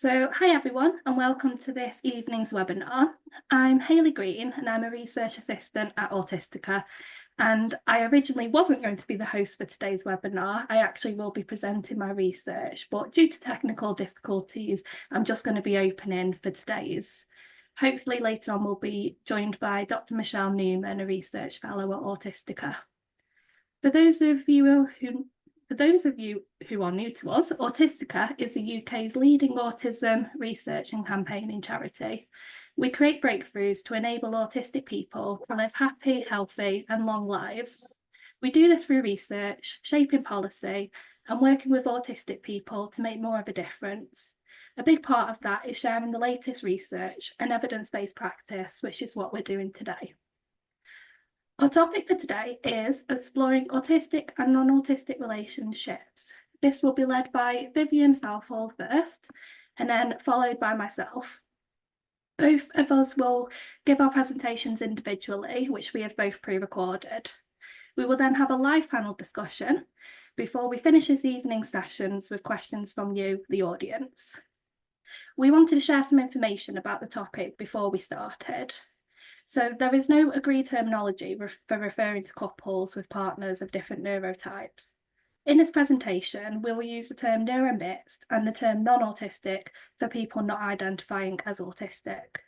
Hi everyone, and welcome to this evening's webinar. I'm Hayley Green, and I'm a research assistant at Autistica. And I originally wasn't going to be the host for today's webinar. I actually will be presenting my research, but due to technical difficulties, I'm just going to be opening for today's. Hopefully later on we'll be joined by Dr. Michelle Newman, a research fellow at Autistica. For those of you who are new to us, Autistica is the UK's leading autism research and campaigning charity. We create breakthroughs to enable autistic people to live happy, healthy and long lives. We do this through research, shaping policy and working with autistic people to make more of a difference. A big part of that is sharing the latest research and evidence-based practice, which is what we're doing today. Our topic for today is exploring autistic and non-autistic relationships. This will be led by Vivien Southall first, and then followed by myself. Both of us will give our presentations individually, which we have both pre-recorded. We will then have a live panel discussion before we finish this evening's sessions with questions from you, the audience. We wanted to share some information about the topic before we started. So there is no agreed terminology for referring to couples with partners of different neurotypes. In this presentation, we will use the term neuromixed and the term non-autistic for people not identifying as autistic.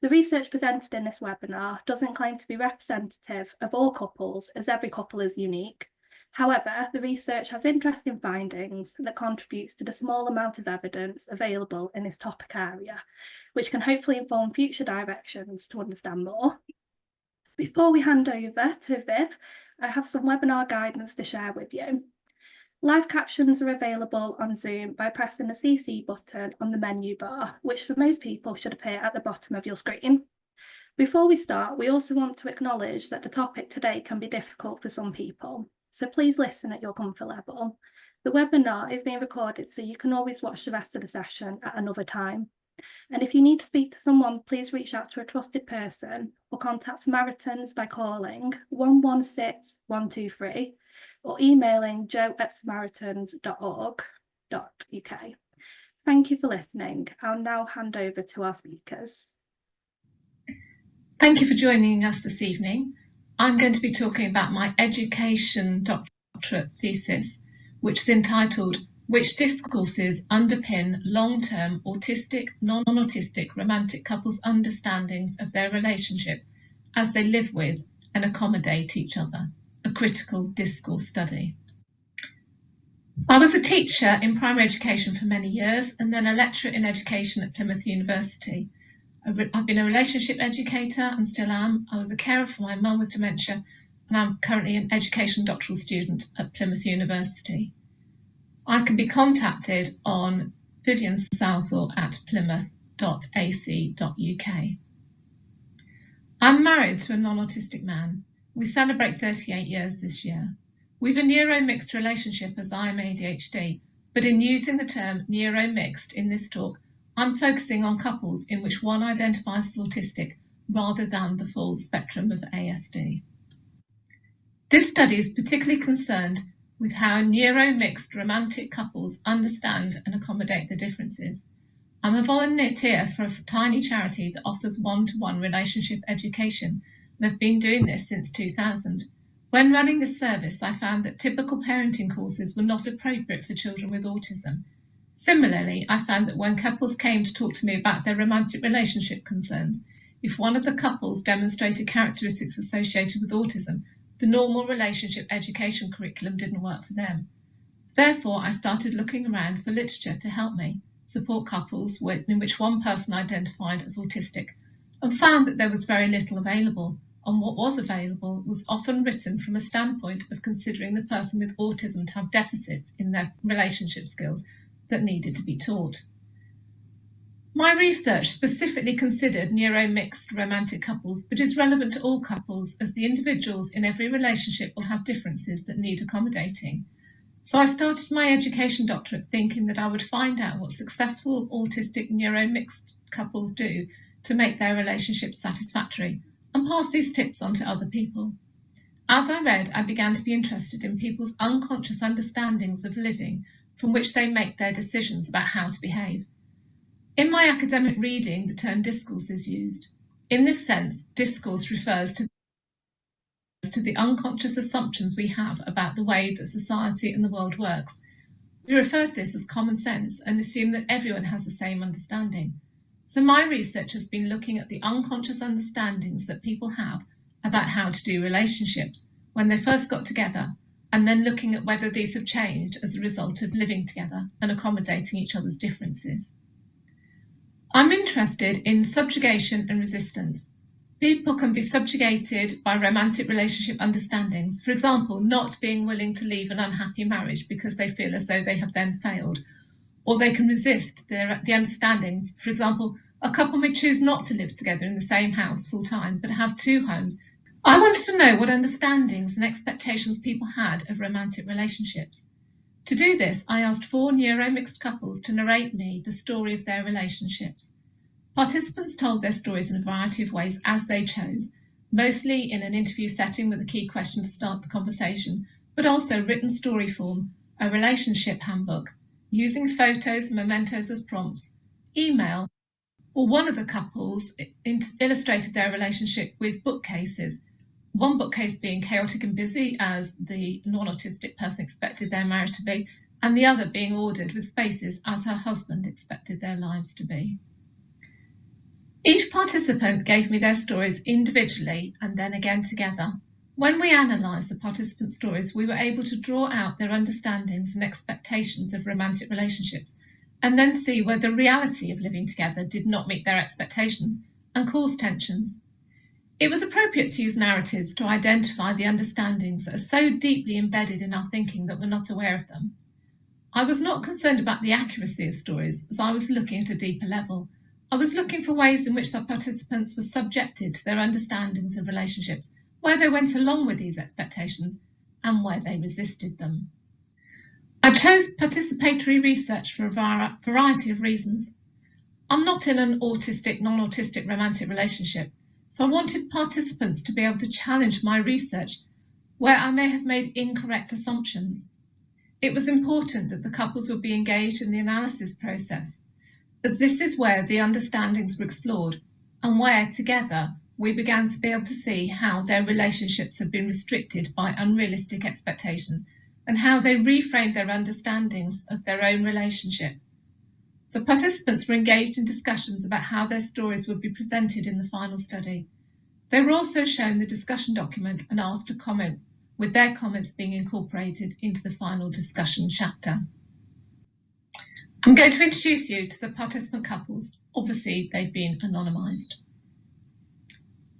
The research presented in this webinar doesn't claim to be representative of all couples, as every couple is unique. However, the research has interesting findings that contributes to the small amount of evidence available in this topic area, which can hopefully inform future directions to understand more. Before we hand over to Viv, I have some webinar guidance to share with you. Live captions are available on Zoom by pressing the CC button on the menu bar, which for most people should appear at the bottom of your screen. Before we start, we also want to acknowledge that the topic today can be difficult for some people, so please listen at your comfort level. The webinar is being recorded, so you can always watch the rest of the session at another time. And if you need to speak to someone, please reach out to a trusted person or contact Samaritans by calling 116123 or emailing joe@samaritans.org.uk. Thank you for listening. I'll now hand over to our speakers. Thank you for joining us this evening. I'm going to be talking about my education doctorate thesis, which is entitled "Which Discourses Underpin Long-Term Autistic, Non-Autistic Romantic Couples' Understandings of Their Relationship as They Live With and Accommodate Each Other, a Critical Discourse Study." I was a teacher in primary education for many years and then a lecturer in education at Plymouth University. I've been a relationship educator and still am. I was a carer for my mum with dementia and I'm currently an education doctoral student at Plymouth University. I can be contacted on Vivien Southall at plymouth.ac.uk. I'm married to a non-autistic man. We celebrate 38 years this year. We've a neuro-mixed relationship as I am ADHD, but in using the term neuro-mixed in this talk, I'm focusing on couples in which one identifies as autistic rather than the full spectrum of ASD. This study is particularly concerned with how neuro-mixed romantic couples understand and accommodate the differences. I'm a volunteer for a tiny charity that offers one-to-one relationship education and have been doing this since 2000. When running this service, I found that typical parenting courses were not appropriate for children with autism. Similarly, I found that when couples came to talk to me about their romantic relationship concerns, if one of the couples demonstrated characteristics associated with autism, the normal relationship education curriculum didn't work for them. Therefore, I started looking around for literature to help me support couples in which one person identified as autistic and found that there was very little available, and what was available was often written from a standpoint of considering the person with autism to have deficits in their relationship skills that needed to be taught. My research specifically considered neuro-mixed romantic couples, but is relevant to all couples as the individuals in every relationship will have differences that need accommodating. So I started my education doctorate thinking that I would find out what successful autistic neuro-mixed couples do to make their relationships satisfactory and pass these tips on to other people. As I read, I began to be interested in people's unconscious understandings of living from which they make their decisions about how to behave. In my academic reading, the term discourse is used. In this sense, discourse refers to the unconscious assumptions we have about the way that society and the world works. We refer to this as common sense and assume that everyone has the same understanding. So my research has been looking at the unconscious understandings that people have about how to do relationships when they first got together, and then looking at whether these have changed as a result of living together and accommodating each other's differences. I'm interested in subjugation and resistance. People can be subjugated by romantic relationship understandings, for example, not being willing to leave an unhappy marriage because they feel as though they have then failed. Or they can resist the understandings. For example, a couple may choose not to live together in the same house full time, but have two homes. I wanted to know what understandings and expectations people had of romantic relationships. To do this, I asked 4 neuro-mixed couples to narrate me the story of their relationships. Participants told their stories in a variety of ways as they chose, mostly in an interview setting with a key question to start the conversation, but also written story form, a relationship handbook, using photos and mementos as prompts, email, or one of the couples illustrated their relationship with bookcases, one bookcase being chaotic and busy as the non-autistic person expected their marriage to be, and the other being ordered with spaces as her husband expected their lives to be. Each participant gave me their stories individually and then again together. When we analysed the participant stories, we were able to draw out their understandings and expectations of romantic relationships, and then see where the reality of living together did not meet their expectations and cause tensions. It was appropriate to use narratives to identify the understandings that are so deeply embedded in our thinking that we're not aware of them. I was not concerned about the accuracy of stories, as I was looking at a deeper level. I was looking for ways in which the participants were subjected to their understandings of relationships, where they went along with these expectations and where they resisted them. I chose participatory research for a variety of reasons. I'm not in an autistic, non-autistic romantic relationship, so I wanted participants to be able to challenge my research where I may have made incorrect assumptions. It was important that the couples would be engaged in the analysis process, as this is where the understandings were explored and where, together, we began to be able to see how their relationships had been restricted by unrealistic expectations and how they reframed their understandings of their own relationship. The participants were engaged in discussions about how their stories would be presented in the final study. They were also shown the discussion document and asked to comment, with their comments being incorporated into the final discussion chapter. I'm going to introduce you to the participant couples. Obviously, they've been anonymised.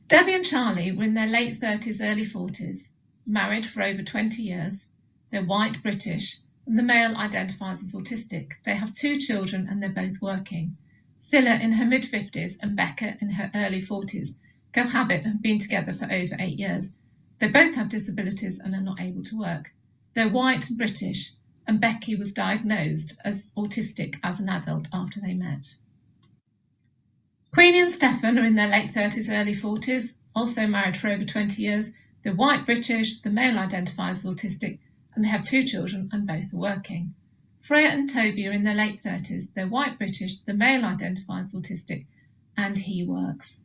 Debbie and Charlie were in their late 30s, early 40s, married for over 20 years. They're white British, and the male identifies as autistic. They have 2 children and they're both working. Scylla in her mid-50s and Becca in her early 40s cohabit and have been together for over 8 years. They both have disabilities and are not able to work. They're white British, and Becky was diagnosed as autistic as an adult after they met. Queenie and Stefan are in their late 30s, early 40s, also married for over 20 years. They're white British, the male identifies as autistic, and they have 2 children and both are working. Freya and Toby are in their late 30s. They're white British, the male identifies as autistic, and he works.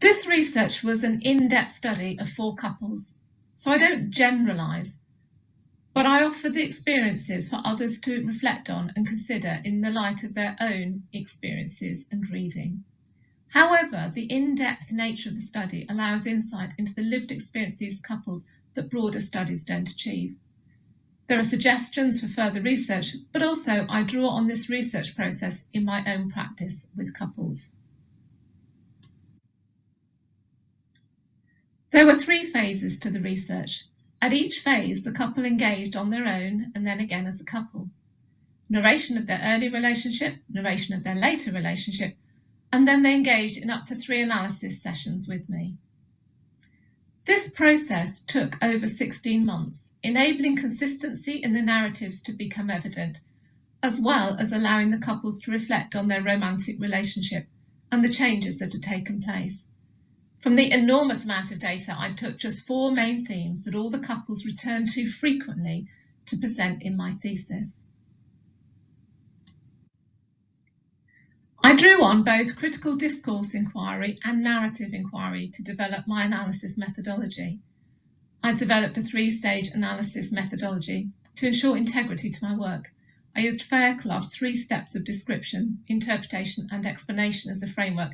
This research was an in-depth study of 4 couples, so I don't generalise, but I offer the experiences for others to reflect on and consider in the light of their own experiences and reading. However, the in-depth nature of the study allows insight into the lived experience of these couples that broader studies don't achieve. There are suggestions for further research, but also I draw on this research process in my own practice with couples. There were 3 phases to the research. At each phase, the couple engaged on their own and then again as a couple. Narration of their early relationship, narration of their later relationship, and then they engaged in up to 3 analysis sessions with me. This process took over 16 months, enabling consistency in the narratives to become evident, as well as allowing the couples to reflect on their romantic relationship and the changes that had taken place. From the enormous amount of data, I took just 4 main themes that all the couples returned to frequently to present in my thesis. drew on both critical discourse inquiry and narrative inquiry to develop my analysis methodology. I developed a 3-stage analysis methodology to ensure integrity to my work. I used Fairclough's 3 steps of description, interpretation and explanation as a framework,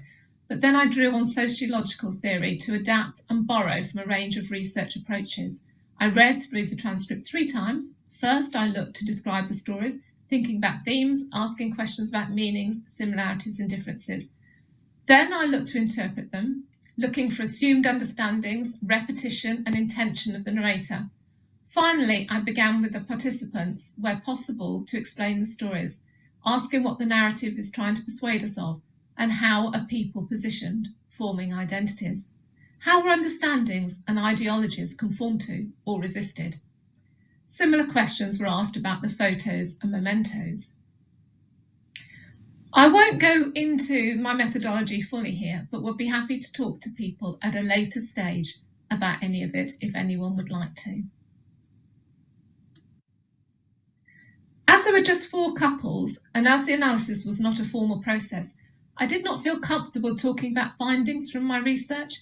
but then I drew on sociological theory to adapt and borrow from a range of research approaches. I read through the transcript 3 times. First, I looked to describe the stories, thinking about themes, asking questions about meanings, similarities and differences. Then I looked to interpret them, looking for assumed understandings, repetition and intention of the narrator. Finally, I began with the participants, where possible, to explain the stories, asking what the narrative is trying to persuade us of, and how are people positioned, forming identities. How were understandings and ideologies conformed to or resisted? Similar questions were asked about the photos and mementos. I won't go into my methodology fully here, but would be happy to talk to people at a later stage about any of it if anyone would like to. As there were just 4 couples, and as the analysis was not a formal process, I did not feel comfortable talking about findings from my research.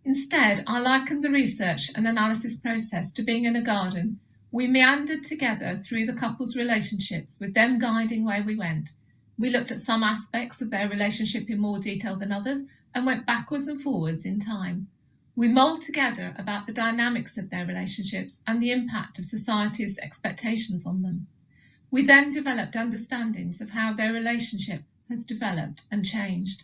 Instead, I likened the research and analysis process to being in a garden. We meandered together through the couple's relationships, with them guiding where we went. We looked at some aspects of their relationship in more detail than others and went backwards and forwards in time. We mulled together about the dynamics of their relationships and the impact of society's expectations on them. We then developed understandings of how their relationship has developed and changed.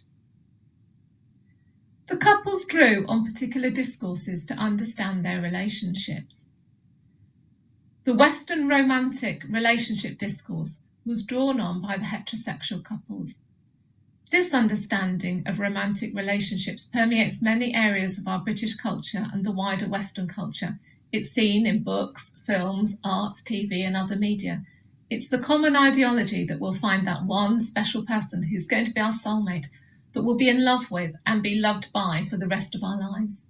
The couples drew on particular discourses to understand their relationships. The Western romantic relationship discourse was drawn on by the heterosexual couples. This understanding of romantic relationships permeates many areas of our British culture and the wider Western culture. It's seen in books, films, arts, TV and other media. It's the common ideology that we'll find that one special person who's going to be our soulmate, that we'll be in love with and be loved by for the rest of our lives.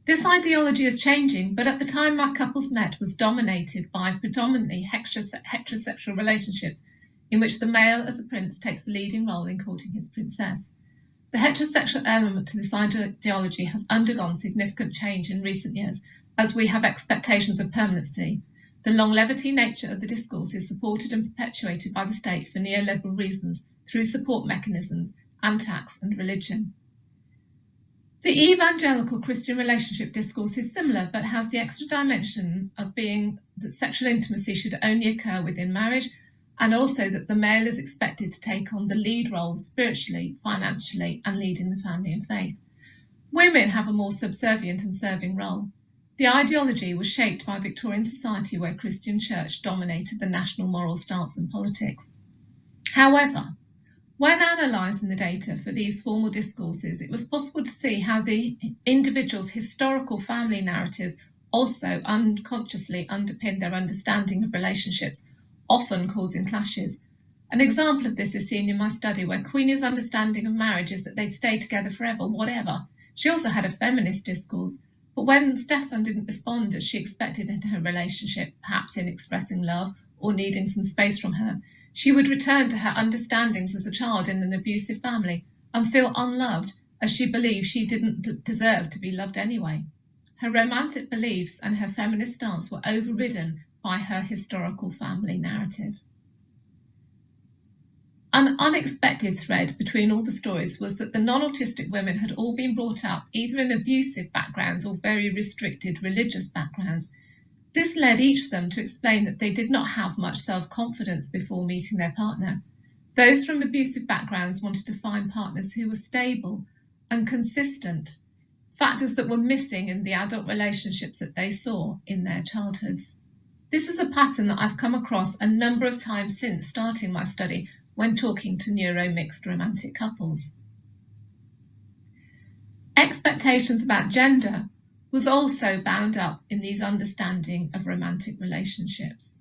This ideology is changing, but at the time my couples met was dominated by predominantly heterosexual relationships in which the male as a prince takes the leading role in courting his princess. The heterosexual element to this ideology has undergone significant change in recent years as we have expectations of permanency. The longevity nature of the discourse is supported and perpetuated by the state for neoliberal reasons through support mechanisms and tax and religion. The evangelical Christian relationship discourse is similar, but has the extra dimension of being that sexual intimacy should only occur within marriage, and also that the male is expected to take on the lead role spiritually, financially, and leading the family in faith. Women have a more subservient and serving role. The ideology was shaped by Victorian society where Christian church dominated the national moral stance and politics. However, when analysing the data for these formal discourses, it was possible to see how the individual's historical family narratives also unconsciously underpin their understanding of relationships, often causing clashes. An example of this is seen in my study, where Queenie's understanding of marriage is that they'd stay together forever, whatever. She also had a feminist discourse, but when Stefan didn't respond as she expected in her relationship, perhaps in expressing love or needing some space from her, she would return to her understandings as a child in an abusive family and feel unloved, as she believed she didn't deserve to be loved anyway. Her romantic beliefs and her feminist stance were overridden by her historical family narrative. An unexpected thread between all the stories was that the non-autistic women had all been brought up either in abusive backgrounds or very restricted religious backgrounds. This led each of them to explain that they did not have much self-confidence before meeting their partner. Those from abusive backgrounds wanted to find partners who were stable and consistent, factors that were missing in the adult relationships that they saw in their childhoods. This is a pattern that I've come across a number of times since starting my study when talking to neuro-mixed romantic couples. Expectations about gender was also bound up in these understanding of romantic relationships.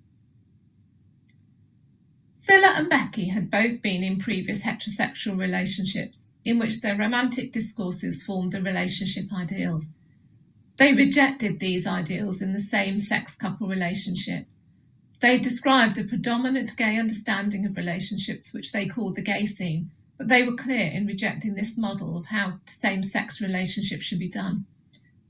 Scylla and Becky had both been in previous heterosexual relationships in which their romantic discourses formed the relationship ideals. They rejected these ideals in the same-sex couple relationship. They described a predominant gay understanding of relationships, which they called the gay scene, but they were clear in rejecting this model of how same-sex relationships should be done.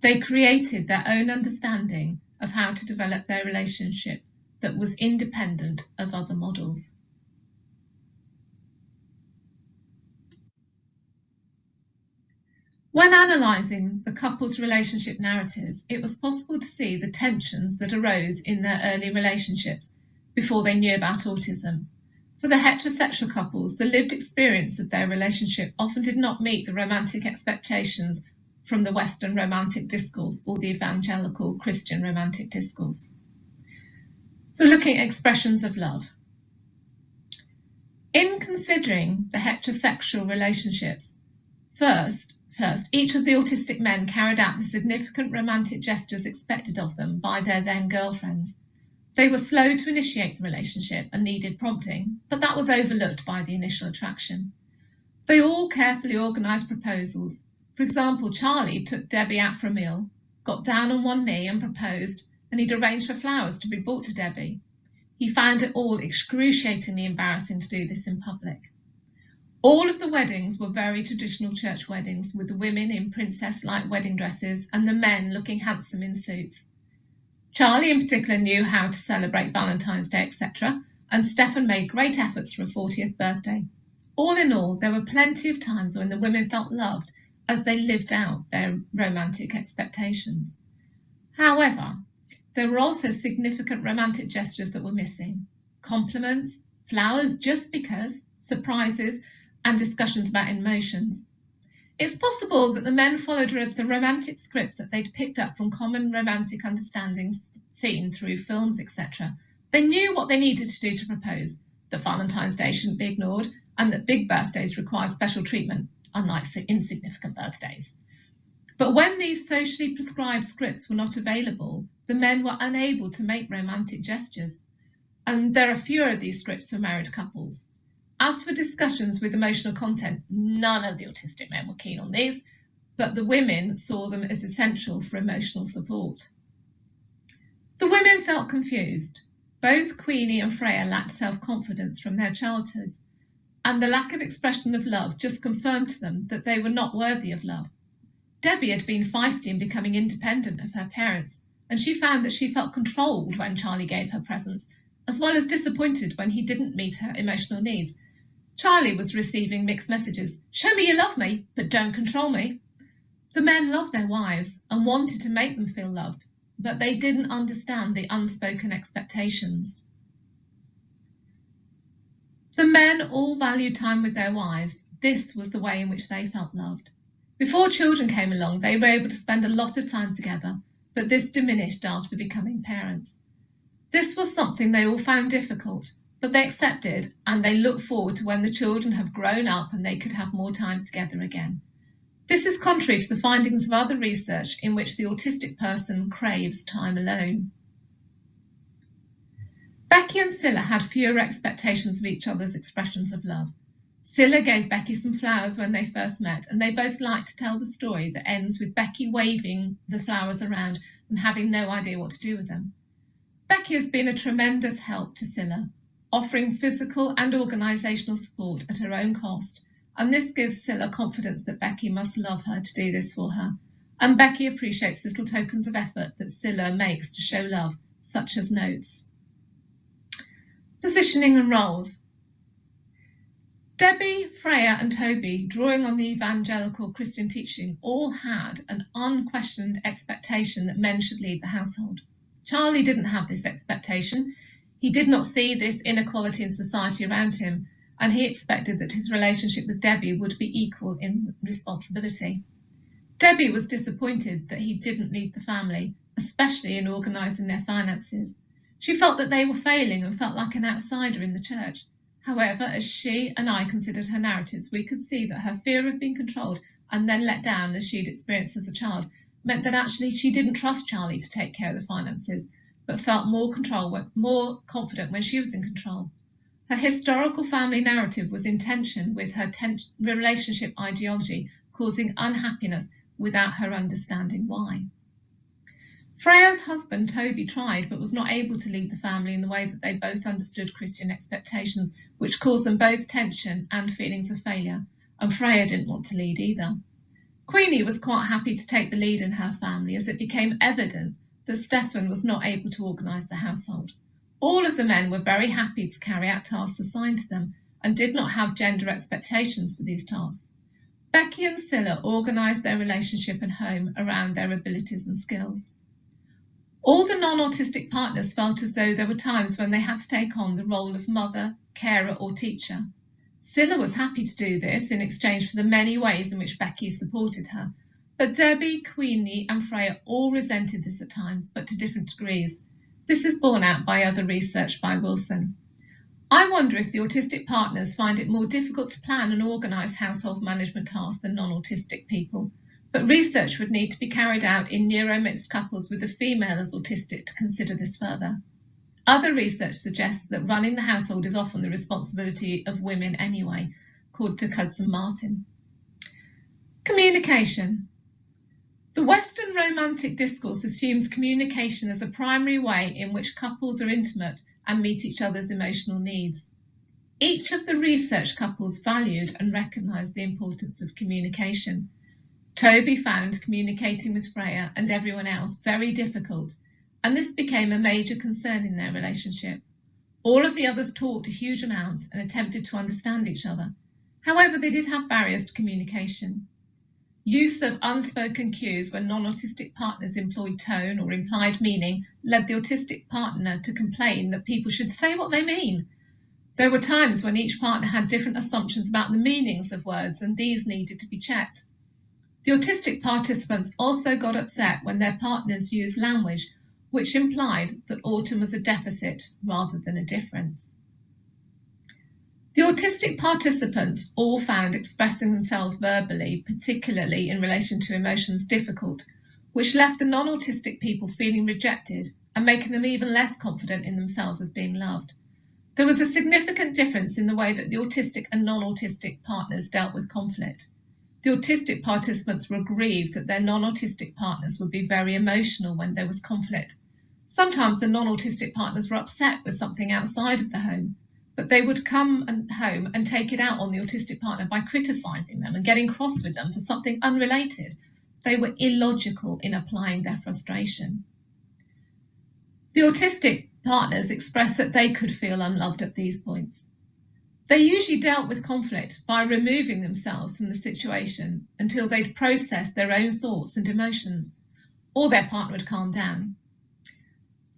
They created their own understanding of how to develop their relationship that was independent of other models. When analysing the couple's relationship narratives, it was possible to see the tensions that arose in their early relationships before they knew about autism. For the heterosexual couples, the lived experience of their relationship often did not meet the romantic expectations from the Western romantic discourse or the evangelical Christian romantic discourse. So looking at expressions of love. In considering the heterosexual relationships, First, each of the autistic men carried out the significant romantic gestures expected of them by their then girlfriends. They were slow to initiate the relationship and needed prompting, but that was overlooked by the initial attraction. They all carefully organised proposals. For example, Charlie took Debbie out for a meal, got down on one knee and proposed, and he'd arranged for flowers to be brought to Debbie. He found it all excruciatingly embarrassing to do this in public. All of the weddings were very traditional church weddings, with the women in princess-like wedding dresses and the men looking handsome in suits. Charlie in particular knew how to celebrate Valentine's Day, etc., and Stefan made great efforts for a 40th birthday. All in all, there were plenty of times when the women felt loved as they lived out their romantic expectations. However, there were also significant romantic gestures that were missing. Compliments, flowers just because, surprises, and discussions about emotions. It's possible that the men followed the romantic scripts that they'd picked up from common romantic understandings seen through films, etc. They knew what they needed to do to propose, that Valentine's Day shouldn't be ignored, and that big birthdays require special treatment, unlike insignificant birthdays. But when these socially prescribed scripts were not available, the men were unable to make romantic gestures. And there are fewer of these scripts for married couples. As for discussions with emotional content, none of the autistic men were keen on these, but the women saw them as essential for emotional support. The women felt confused. Both Queenie and Freya lacked self-confidence from their childhoods, and the lack of expression of love just confirmed to them that they were not worthy of love. Debbie had been feisty in becoming independent of her parents, and she found that she felt controlled when Charlie gave her presents, as well as disappointed when he didn't meet her emotional needs. Charlie was receiving mixed messages. Show me you love me, but don't control me. The men loved their wives and wanted to make them feel loved, but they didn't understand the unspoken expectations. The men all valued time with their wives. This was the way in which they felt loved. Before children came along, they were able to spend a lot of time together, but this diminished after becoming parents. This was something they all found difficult, but they accepted, and they look forward to when the children have grown up and they could have more time together again. This is contrary to the findings of other research in which the autistic person craves time alone. Becky and Scylla had fewer expectations of each other's expressions of love. Scylla gave Becky some flowers when they first met, and they both liked to tell the story that ends with Becky waving the flowers around and having no idea what to do with them. Becky has been a tremendous help to Scylla, offering physical and organisational support at her own cost, and this gives Scylla confidence that Becky must love her to do this for her, and Becky appreciates little tokens of effort that Scylla makes to show love, such as notes. Positioning and roles. Debbie, Freya and Toby, drawing on the evangelical Christian teaching, all had an unquestioned expectation that men should lead the household. Charlie didn't have this expectation. He did not see this inequality in society around him, and he expected that his relationship with Debbie would be equal in responsibility. Debbie was disappointed that he didn't lead the family, especially in organising their finances. She felt that they were failing and felt like an outsider in the church. However, as she and I considered her narratives, we could see that her fear of being controlled and then let down as she'd experienced as a child meant that actually she didn't trust Charlie to take care of the finances, but felt more confident when she was in control. Her historical family narrative was in tension with her relationship ideology, causing unhappiness without her understanding why. Freya's husband, Toby, tried but was not able to lead the family in the way that they both understood Christian expectations, which caused them both tension and feelings of failure, and Freya didn't want to lead either. Queenie was quite happy to take the lead in her family as it became evident that Stefan was not able to organise the household. All of the men were very happy to carry out tasks assigned to them and did not have gender expectations for these tasks. Becky and Scylla organised their relationship and home around their abilities and skills. All the non-autistic partners felt as though there were times when they had to take on the role of mother, carer or teacher. Scylla was happy to do this in exchange for the many ways in which Becky supported her, but Debbie, Queenie and Freya all resented this at times, but to different degrees. This is borne out by other research by Wilson. I wonder if the autistic partners find it more difficult to plan and organise household management tasks than non-autistic people. But research would need to be carried out in neuro-mixed couples with a female as autistic to consider this further. Other research suggests that running the household is often the responsibility of women anyway, according to Cudson Martin. Communication. The Western romantic discourse assumes communication as a primary way in which couples are intimate and meet each other's emotional needs. Each of the research couples valued and recognised the importance of communication. Toby found communicating with Freya and everyone else very difficult, and this became a major concern in their relationship. All of the others talked a huge amount and attempted to understand each other. However, they did have barriers to communication. Use of unspoken cues when non-autistic partners employed tone or implied meaning led the autistic partner to complain that people should say what they mean. There were times when each partner had different assumptions about the meanings of words, and these needed to be checked. The autistic participants also got upset when their partners used language which implied that autism was a deficit rather than a difference. The autistic participants all found expressing themselves verbally, particularly in relation to emotions, difficult, which left the non-autistic people feeling rejected and making them even less confident in themselves as being loved. There was a significant difference in the way that the autistic and non-autistic partners dealt with conflict. The autistic participants were grieved that their non-autistic partners would be very emotional when there was conflict. Sometimes the non-autistic partners were upset with something outside of the home, but they would come home and take it out on the autistic partner by criticising them and getting cross with them for something unrelated. They were illogical in applying their frustration. The autistic partners expressed that they could feel unloved at these points. They usually dealt with conflict by removing themselves from the situation until they'd processed their own thoughts and emotions, or their partner would calm down.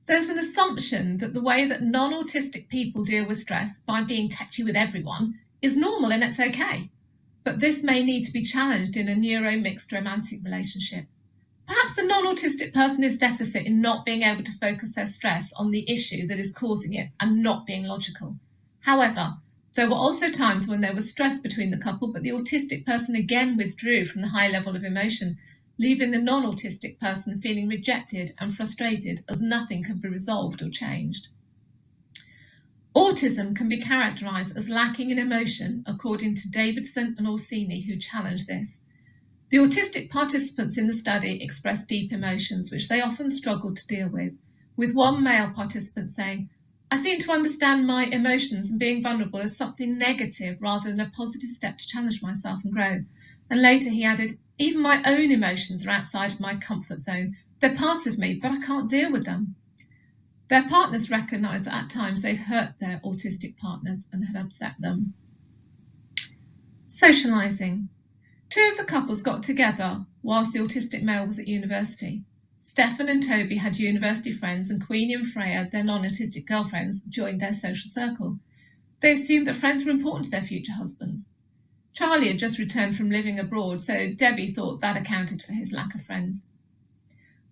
There's an assumption that the way that non-autistic people deal with stress by being touchy with everyone is normal and it's okay, but this may need to be challenged in a neuro-mixed romantic relationship. Perhaps the non-autistic person is deficit in not being able to focus their stress on the issue that is causing it and not being logical. However, there were also times when there was stress between the couple, but the autistic person again withdrew from the high level of emotion, leaving the non-autistic person feeling rejected and frustrated as nothing could be resolved or changed. Autism can be characterised as lacking in emotion, according to Davidson and Orsini, who challenged this. The autistic participants in the study expressed deep emotions, which they often struggled to deal with one male participant saying, "I seem to understand my emotions and being vulnerable as something negative rather than a positive step to challenge myself and grow." And later he added, "Even my own emotions are outside of my comfort zone. They're part of me, but I can't deal with them." Their partners recognised that at times they'd hurt their autistic partners and had upset them. Socialising. Two of the couples got together whilst the autistic male was at university. Stefan and Toby had university friends, and Queenie and Freya, their non-autistic girlfriends, joined their social circle. They assumed that friends were important to their future husbands. Charlie had just returned from living abroad, so Debbie thought that accounted for his lack of friends.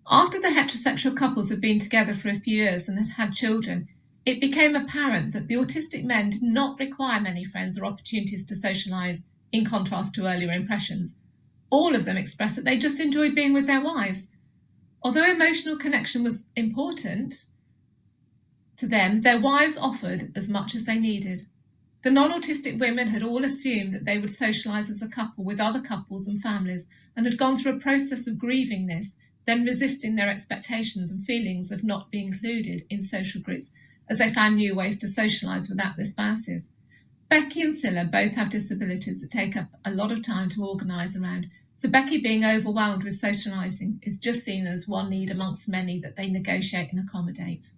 After the heterosexual couples had been together for a few years and had had children, it became apparent that the autistic men did not require many friends or opportunities to socialise, in contrast to earlier impressions. All of them expressed that they just enjoyed being with their wives. Although emotional connection was important to them, their wives offered as much as they needed. The non-autistic women had all assumed that they would socialise as a couple with other couples and families, and had gone through a process of grieving this, then resisting their expectations and feelings of not being included in social groups as they found new ways to socialise without their spouses. Becky and Scylla both have disabilities that take up a lot of time to organise around, so Becky being overwhelmed with socialising is just seen as one need amongst many that they negotiate and accommodate.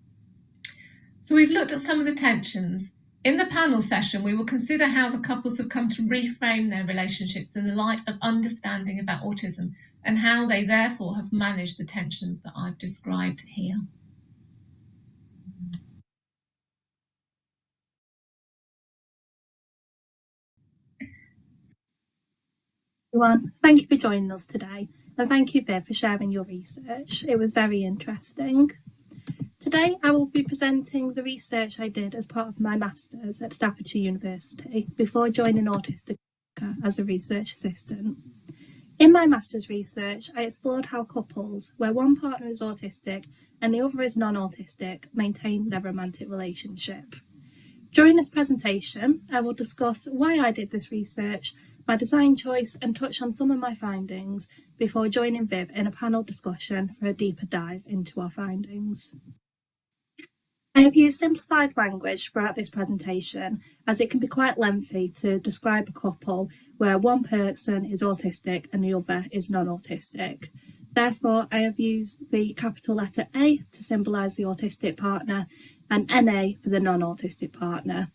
So we've looked at some of the tensions. In the panel session, we will consider how the couples have come to reframe their relationships in the light of understanding about autism and how they therefore have managed the tensions that I've described here. Everyone, thank you for joining us today, and thank you, Viv, for sharing your research. It was very interesting. Today, I will be presenting the research I did as part of my Masters at Staffordshire University before joining Autistica as a research assistant. In my Masters research, I explored how couples where one partner is autistic and the other is non-autistic maintain their romantic relationship. During this presentation, I will discuss why I did this research, my design choice, and touch on some of my findings before joining Viv in a panel discussion for a deeper dive into our findings. I have used simplified language throughout this presentation as it can be quite lengthy to describe a couple where one person is autistic and the other is non-autistic. Therefore, I have used the capital letter A to symbolise the autistic partner and NA for the non-autistic partner.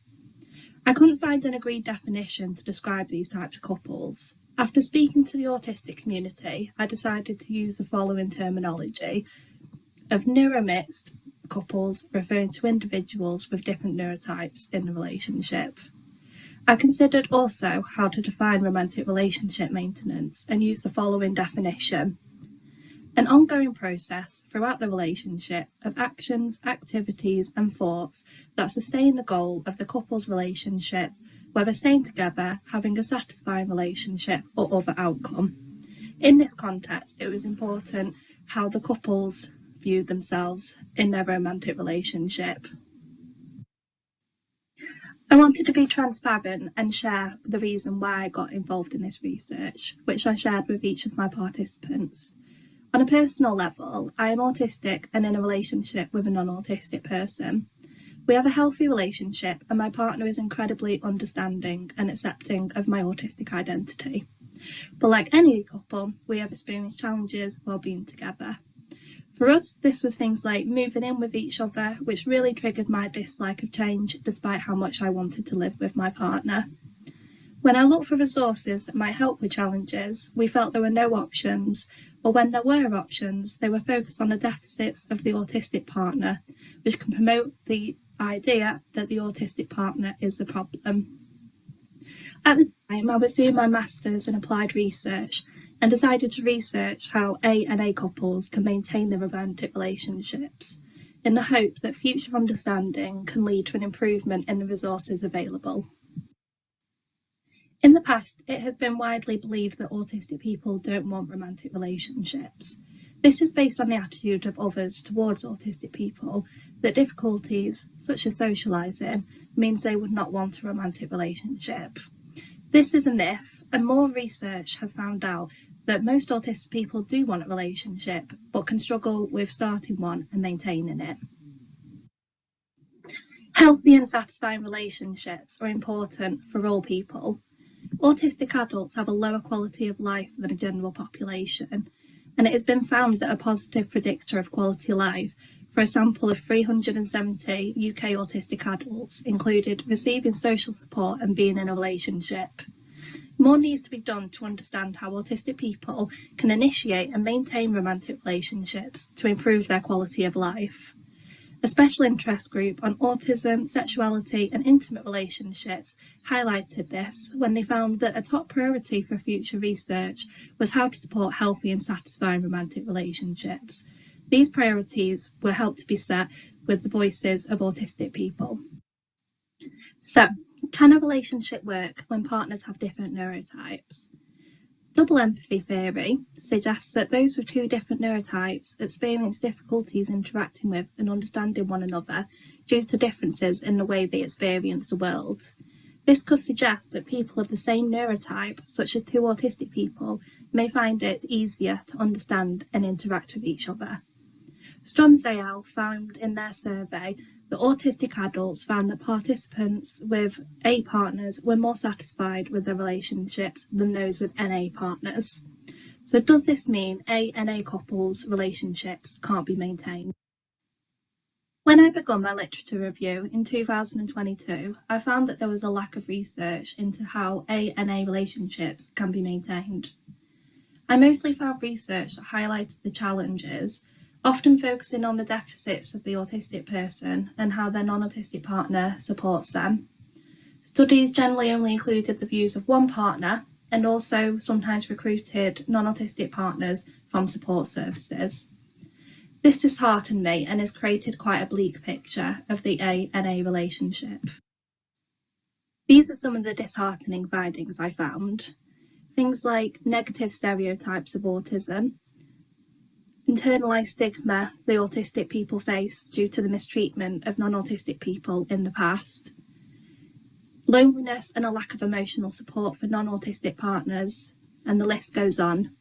I couldn't find an agreed definition to describe these types of couples. After speaking to the autistic community, I decided to use the following terminology of neuromixed couples, referring to individuals with different neurotypes in the relationship. I considered also how to define romantic relationship maintenance and use the following definition: an ongoing process throughout the relationship of actions, activities and thoughts that sustain the goal of the couple's relationship, whether staying together, having a satisfying relationship or other outcome. In this context, it was important how the couples viewed themselves in their romantic relationship. I wanted to be transparent and share the reason why I got involved in this research, which I shared with each of my participants. On a personal level, I am autistic and in a relationship with a non-autistic person. We have a healthy relationship and my partner is incredibly understanding and accepting of my autistic identity. But like any couple, we have experienced challenges while being together. For us, this was things like moving in with each other, which really triggered my dislike of change despite how much I wanted to live with my partner. When I looked for resources that might help with challenges, we felt there were no options, or when there were options, they were focused on the deficits of the autistic partner, which can promote the idea that the autistic partner is the problem. At the time, I was doing my Masters in Applied Research and decided to research how A and A couples can maintain their romantic relationships, in the hope that future understanding can lead to an improvement in the resources available. In the past, it has been widely believed that autistic people don't want romantic relationships. This is based on the attitude of others towards autistic people that difficulties, such as socialising, means they would not want a romantic relationship. This is a myth, and more research has found out that most autistic people do want a relationship, but can struggle with starting one and maintaining it. Healthy and satisfying relationships are important for all people. Autistic adults have a lower quality of life than a general population, and it has been found that a positive predictor of quality of life for a sample of 370 UK autistic adults included receiving social support and being in a relationship. More needs to be done to understand how autistic people can initiate and maintain romantic relationships to improve their quality of life. A special interest group on autism, sexuality and intimate relationships highlighted this when they found that a top priority for future research was how to support healthy and satisfying romantic relationships. These priorities were helped to be set with the voices of autistic people. So, can a relationship work when partners have different neurotypes? Double empathy theory suggests that those with two different neurotypes experience difficulties interacting with and understanding one another due to differences in the way they experience the world. This could suggest that people of the same neurotype, such as two autistic people, may find it easier to understand and interact with each other. Stronsdale found in their survey that autistic adults found that participants with A partners were more satisfied with their relationships than those with NA partners. So does this mean A and A couples' relationships can't be maintained? When I began my literature review in 2022, I found that there was a lack of research into how A and A relationships can be maintained. I mostly found research that highlighted the challenges, often focusing on the deficits of the autistic person and how their non-autistic partner supports them. Studies generally only included the views of one partner and also sometimes recruited non-autistic partners from support services. This disheartened me and has created quite a bleak picture of the A and A relationship. These are some of the disheartening findings I found. Things like negative stereotypes of autism, internalised stigma the autistic people face due to the mistreatment of non-autistic people in the past, loneliness and a lack of emotional support for non-autistic partners, and the list goes on.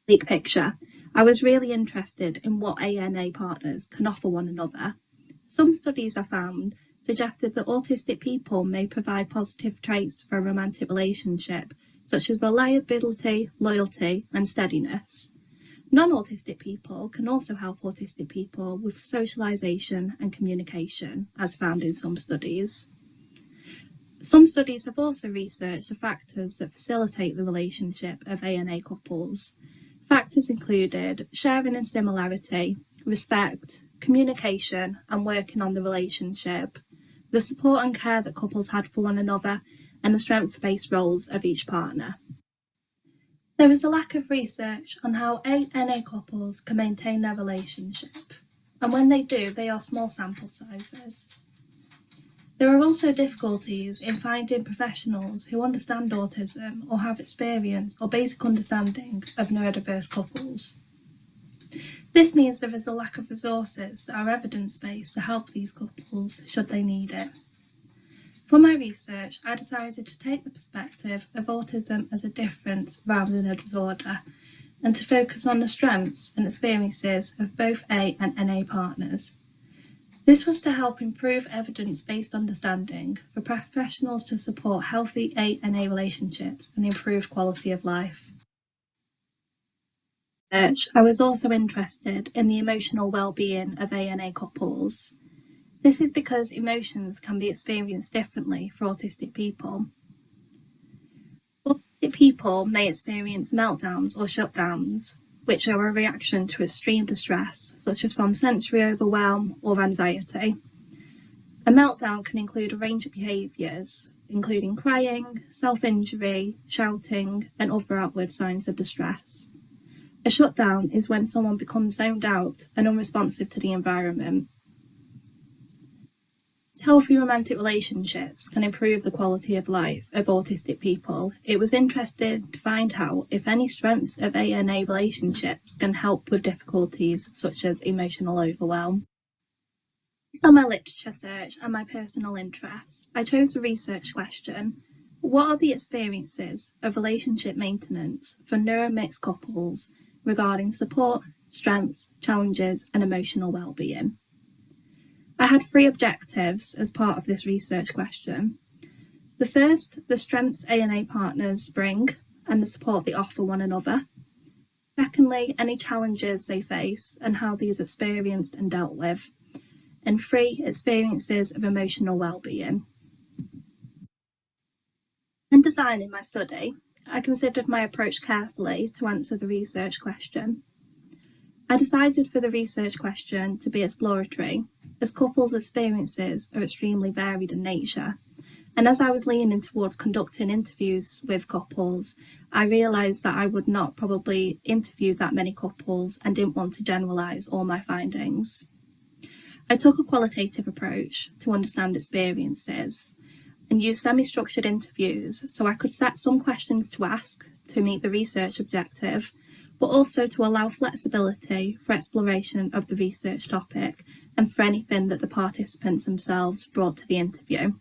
Big picture, I was really interested in what ANA partners can offer one another. Some studies I found suggested that autistic people may provide positive traits for a romantic relationship, such as reliability, loyalty, and steadiness. Non-autistic people can also help autistic people with socialisation and communication, as found in some studies. Some studies have also researched the factors that facilitate the relationship of ANA couples. Factors included sharing and similarity, respect, communication, and working on the relationship, the support and care that couples had for one another, and the strength-based roles of each partner. There is a lack of research on how ANA couples can maintain their relationship, and when they do, they are small sample sizes. There are also difficulties in finding professionals who understand autism or have experience or basic understanding of neurodiverse couples. This means there is a lack of resources that are evidence-based to help these couples should they need it. For my research, I decided to take the perspective of autism as a difference rather than a disorder, and to focus on the strengths and experiences of both A and NA partners. This was to help improve evidence-based understanding for professionals to support healthy A-NA relationships and improve quality of life. I was also interested in the emotional well-being of ANA couples. This is because emotions can be experienced differently for autistic people. Autistic people may experience meltdowns or shutdowns, which are a reaction to extreme distress, such as from sensory overwhelm or anxiety. A meltdown can include a range of behaviours, including crying, self-injury, shouting, and other outward signs of distress. A shutdown is when someone becomes zoned out and unresponsive to the environment. Healthy romantic relationships can improve the quality of life of autistic people. It was interesting to find how, if any, strengths of ANA relationships can help with difficulties such as emotional overwhelm. Based on my literature search and my personal interests, I chose the research question: what are the experiences of relationship maintenance for neuromixed couples regarding support, strengths, challenges, and emotional well-being? I had 3 objectives as part of this research question. The first, the strengths ANA partners bring and the support they offer one another. Secondly, any challenges they face and how these are experienced and dealt with. And 3, experiences of emotional well-being. When designing my study, I considered my approach carefully to answer the research question. I decided for the research question to be exploratory, as couples' experiences are extremely varied in nature, and as I was leaning towards conducting interviews with couples, I realised that I would not probably interview that many couples and didn't want to generalise all my findings. I took a qualitative approach to understand experiences and used semi-structured interviews so I could set some questions to ask to meet the research objective, but also to allow flexibility for exploration of the research topic and for anything that the participants themselves brought to the interview.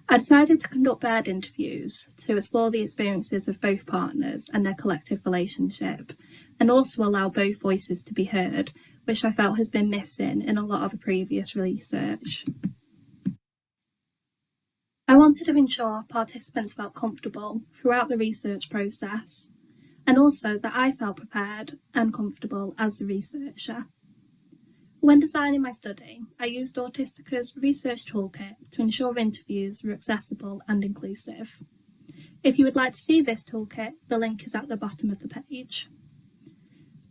I decided to conduct paired interviews to explore the experiences of both partners and their collective relationship, and also allow both voices to be heard, which I felt has been missing in a lot of the previous research. I wanted to ensure participants felt comfortable throughout the research process, and also that I felt prepared and comfortable as the researcher. When designing my study, I used Autistica's research toolkit to ensure interviews were accessible and inclusive. If you would like to see this toolkit, the link is at the bottom of the page.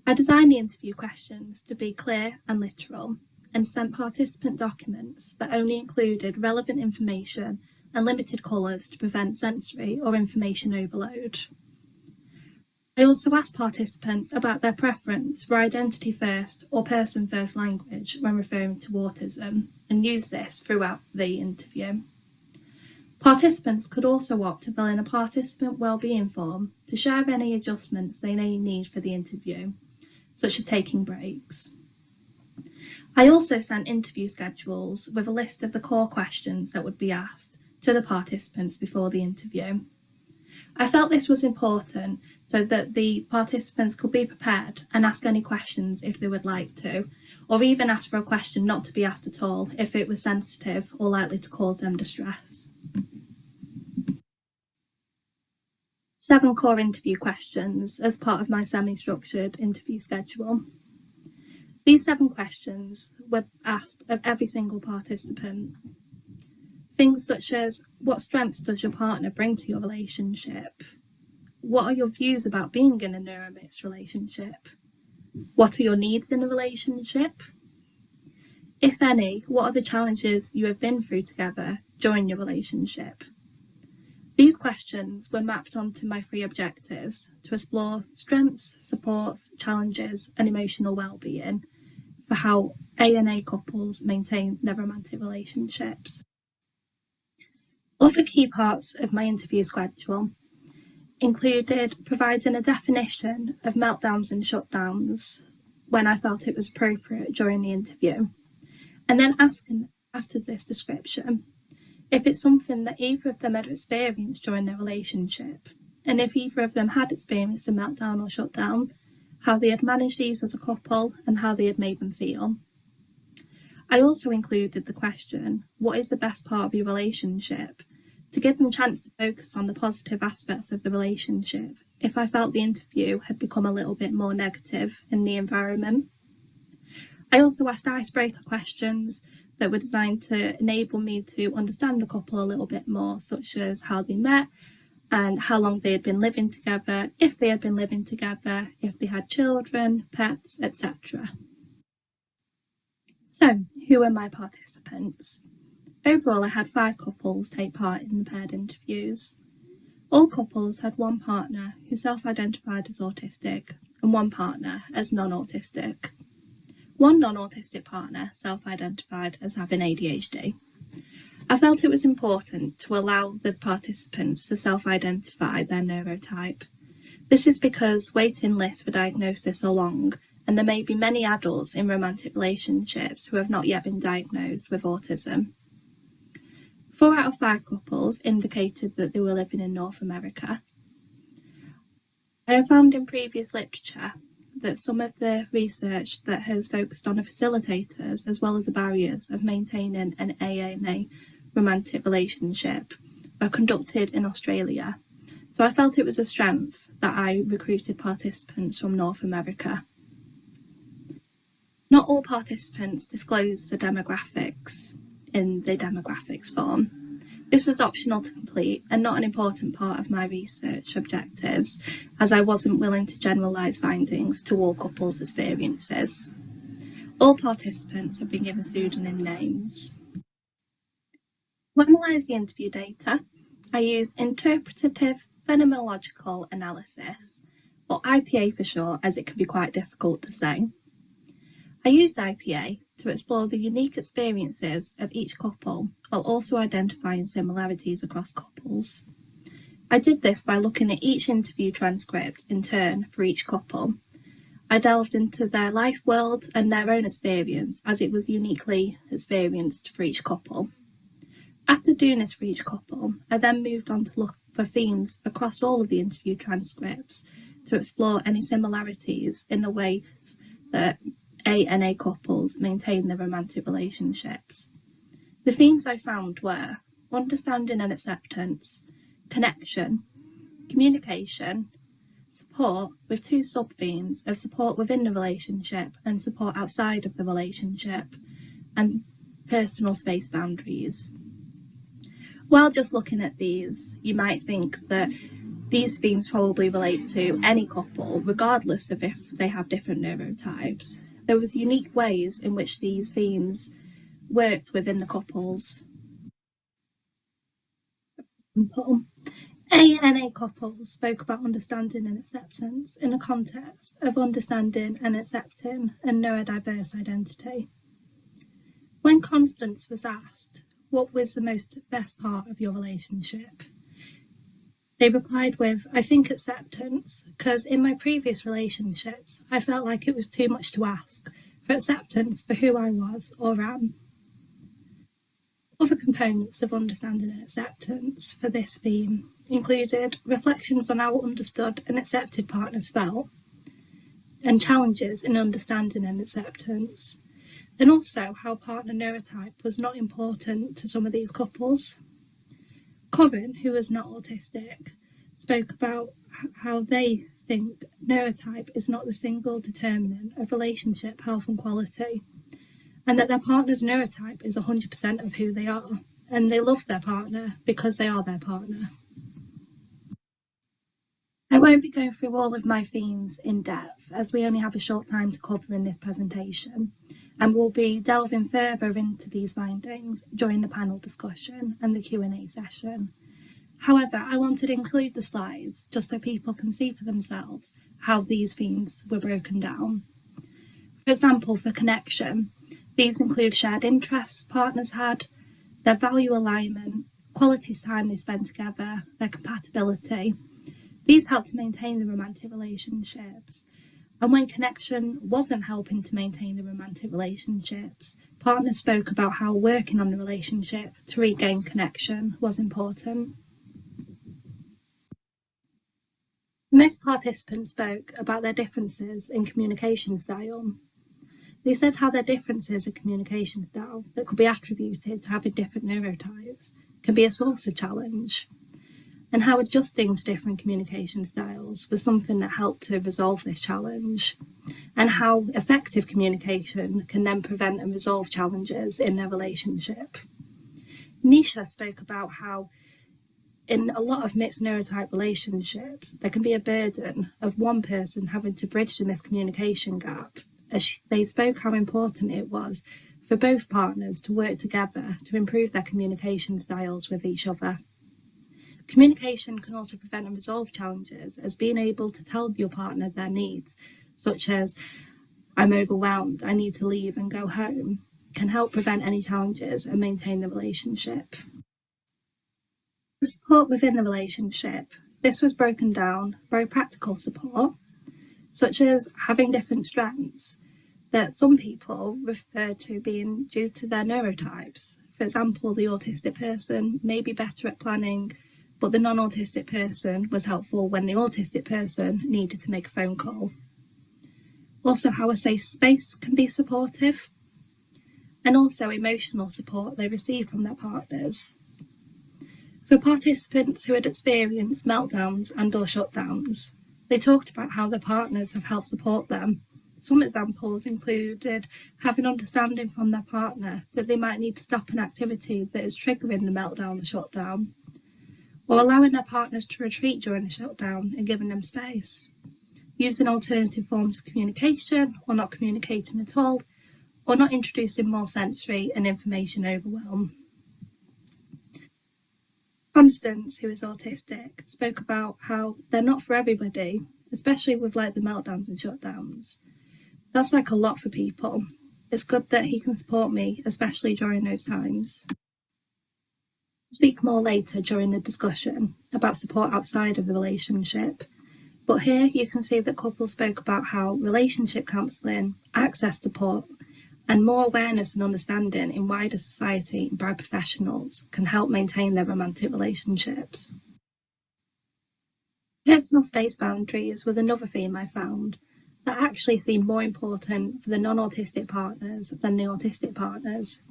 I designed the interview questions to be clear and literal, and sent participant documents that only included relevant information and limited colours to prevent sensory or information overload. I also asked participants about their preference for identity first or person first language when referring to autism, and used this throughout the interview. Participants could also opt to fill in a participant wellbeing form to share any adjustments they may need for the interview, such as taking breaks. I also sent interview schedules with a list of the core questions that would be asked to the participants before the interview. I felt this was important so that the participants could be prepared and ask any questions if they would like to, or even ask for a question not to be asked at all if it was sensitive or likely to cause them distress. 7 core interview questions as part of my semi-structured interview schedule. These 7 questions were asked of every single participant. Things such as, what strengths does your partner bring to your relationship? What are your views about being in a neuromixed relationship? What are your needs in a relationship? If any, what are the challenges you have been through together during your relationship? These questions were mapped onto my 3 objectives to explore strengths, supports, challenges, and emotional well-being for how ANA couples maintain their romantic relationships. Other key parts of my interview schedule included providing a definition of meltdowns and shutdowns when I felt it was appropriate during the interview, and then asking after this description if it's something that either of them had experienced during their relationship, and if either of them had experienced a meltdown or shutdown, how they had managed these as a couple and how they had made them feel. I also included the question, what is the best part of your relationship? To give them a chance to focus on the positive aspects of the relationship if I felt the interview had become a little bit more negative in the environment. I also asked icebreaker questions that were designed to enable me to understand the couple a little bit more, such as how they met and how long they had been living together, if they had been living together, if they had children, pets, etc. So, who were my participants? Overall, I had 5 couples take part in the paired interviews. All couples had one partner who self-identified as autistic and one partner as non-autistic. One non-autistic partner self-identified as having ADHD. I felt it was important to allow the participants to self-identify their neurotype. This is because waiting lists for diagnosis are long, and there may be many adults in romantic relationships who have not yet been diagnosed with autism. 4 out of 5 couples indicated that they were living in North America. I have found in previous literature that some of the research that has focused on the facilitators as well as the barriers of maintaining an ANA romantic relationship are conducted in Australia. So I felt it was a strength that I recruited participants from North America. Not all participants disclosed the demographics in the demographics form. This was optional to complete and not an important part of my research objectives, as I wasn't willing to generalise findings to all couples' experiences. All participants have been given pseudonym names. To analyse the interview data, I used interpretative phenomenological analysis, or IPA for short, as it can be quite difficult to say. I used IPA to explore the unique experiences of each couple while also identifying similarities across couples. I did this by looking at each interview transcript in turn for each couple. I delved into their life world and their own experience, as it was uniquely experienced for each couple. After doing this for each couple, I then moved on to look for themes across all of the interview transcripts to explore any similarities in the ways that A and A couples maintain their romantic relationships. The themes I found were understanding and acceptance, connection, communication, support, with two sub-themes of support within the relationship and support outside of the relationship, and personal space boundaries. While just looking at these, you might think that these themes probably relate to any couple, regardless of if they have different neurotypes. There was unique ways in which these themes worked within the couples. For example, A and A couples spoke about understanding and acceptance in the context of understanding and accepting a neurodiverse identity. When Constance was asked, what was the best part of your relationship? They replied with, I think acceptance, because in my previous relationships, I felt like it was too much to ask for acceptance for who I was or am. Other components of understanding and acceptance for this theme included reflections on how understood and accepted partners felt, and challenges in understanding and acceptance, and also how partner neurotype was not important to some of these couples. Corinne, who was not autistic, spoke about how they think neurotype is not the single determinant of relationship health and quality, and that their partner's neurotype is 100% of who they are, and they love their partner because they are their partner. I won't be going through all of my themes in depth, as we only have a short time to cover in this presentation, and we'll be delving further into these findings during the panel discussion and the Q&A session. However, I wanted to include the slides just so people can see for themselves how these themes were broken down. For example, for connection, these include shared interests partners had, their value alignment, quality time they spent together, their compatibility. These help to maintain the romantic relationships. And when connection wasn't helping to maintain the romantic relationships, partners spoke about how working on the relationship to regain connection was important. Most participants spoke about their differences in communication style. They said how their differences in communication style that could be attributed to having different neurotypes can be a source of challenge, and how adjusting to different communication styles was something that helped to resolve this challenge, and how effective communication can then prevent and resolve challenges in their relationship. Nisha spoke about how in a lot of mixed neurotype relationships, there can be a burden of one person having to bridge the miscommunication gap, as they spoke how important it was for both partners to work together to improve their communication styles with each other. Communication can also prevent and resolve challenges, as being able to tell your partner their needs, such as, I'm overwhelmed, I need to leave and go home, can help prevent any challenges and maintain the relationship. The support within the relationship, this was broken down by practical support, such as having different strengths that some people refer to being due to their neurotypes. For example, the autistic person may be better at planning, but the non-autistic person was helpful when the autistic person needed to make a phone call. Also, how a safe space can be supportive, and also emotional support they receive from their partners. For participants who had experienced meltdowns and or shutdowns, they talked about how their partners have helped support them. Some examples included having understanding from their partner that they might need to stop an activity that is triggering the meltdown or shutdown, or allowing their partners to retreat during a shutdown and giving them space, using alternative forms of communication or not communicating at all, or not introducing more sensory and information overwhelm. Constance, who is autistic, spoke about how they're not for everybody, especially with like the meltdowns and shutdowns. That's like a lot for people. It's good that he can support me, especially during those times. speak more later during the discussion about support outside of the relationship. But here you can see that couples spoke about how relationship counselling, access to support, and more awareness and understanding in wider society and by professionals can help maintain their romantic relationships. Personal space boundaries was another theme I found that actually seemed more important for the non-autistic partners than the autistic partners.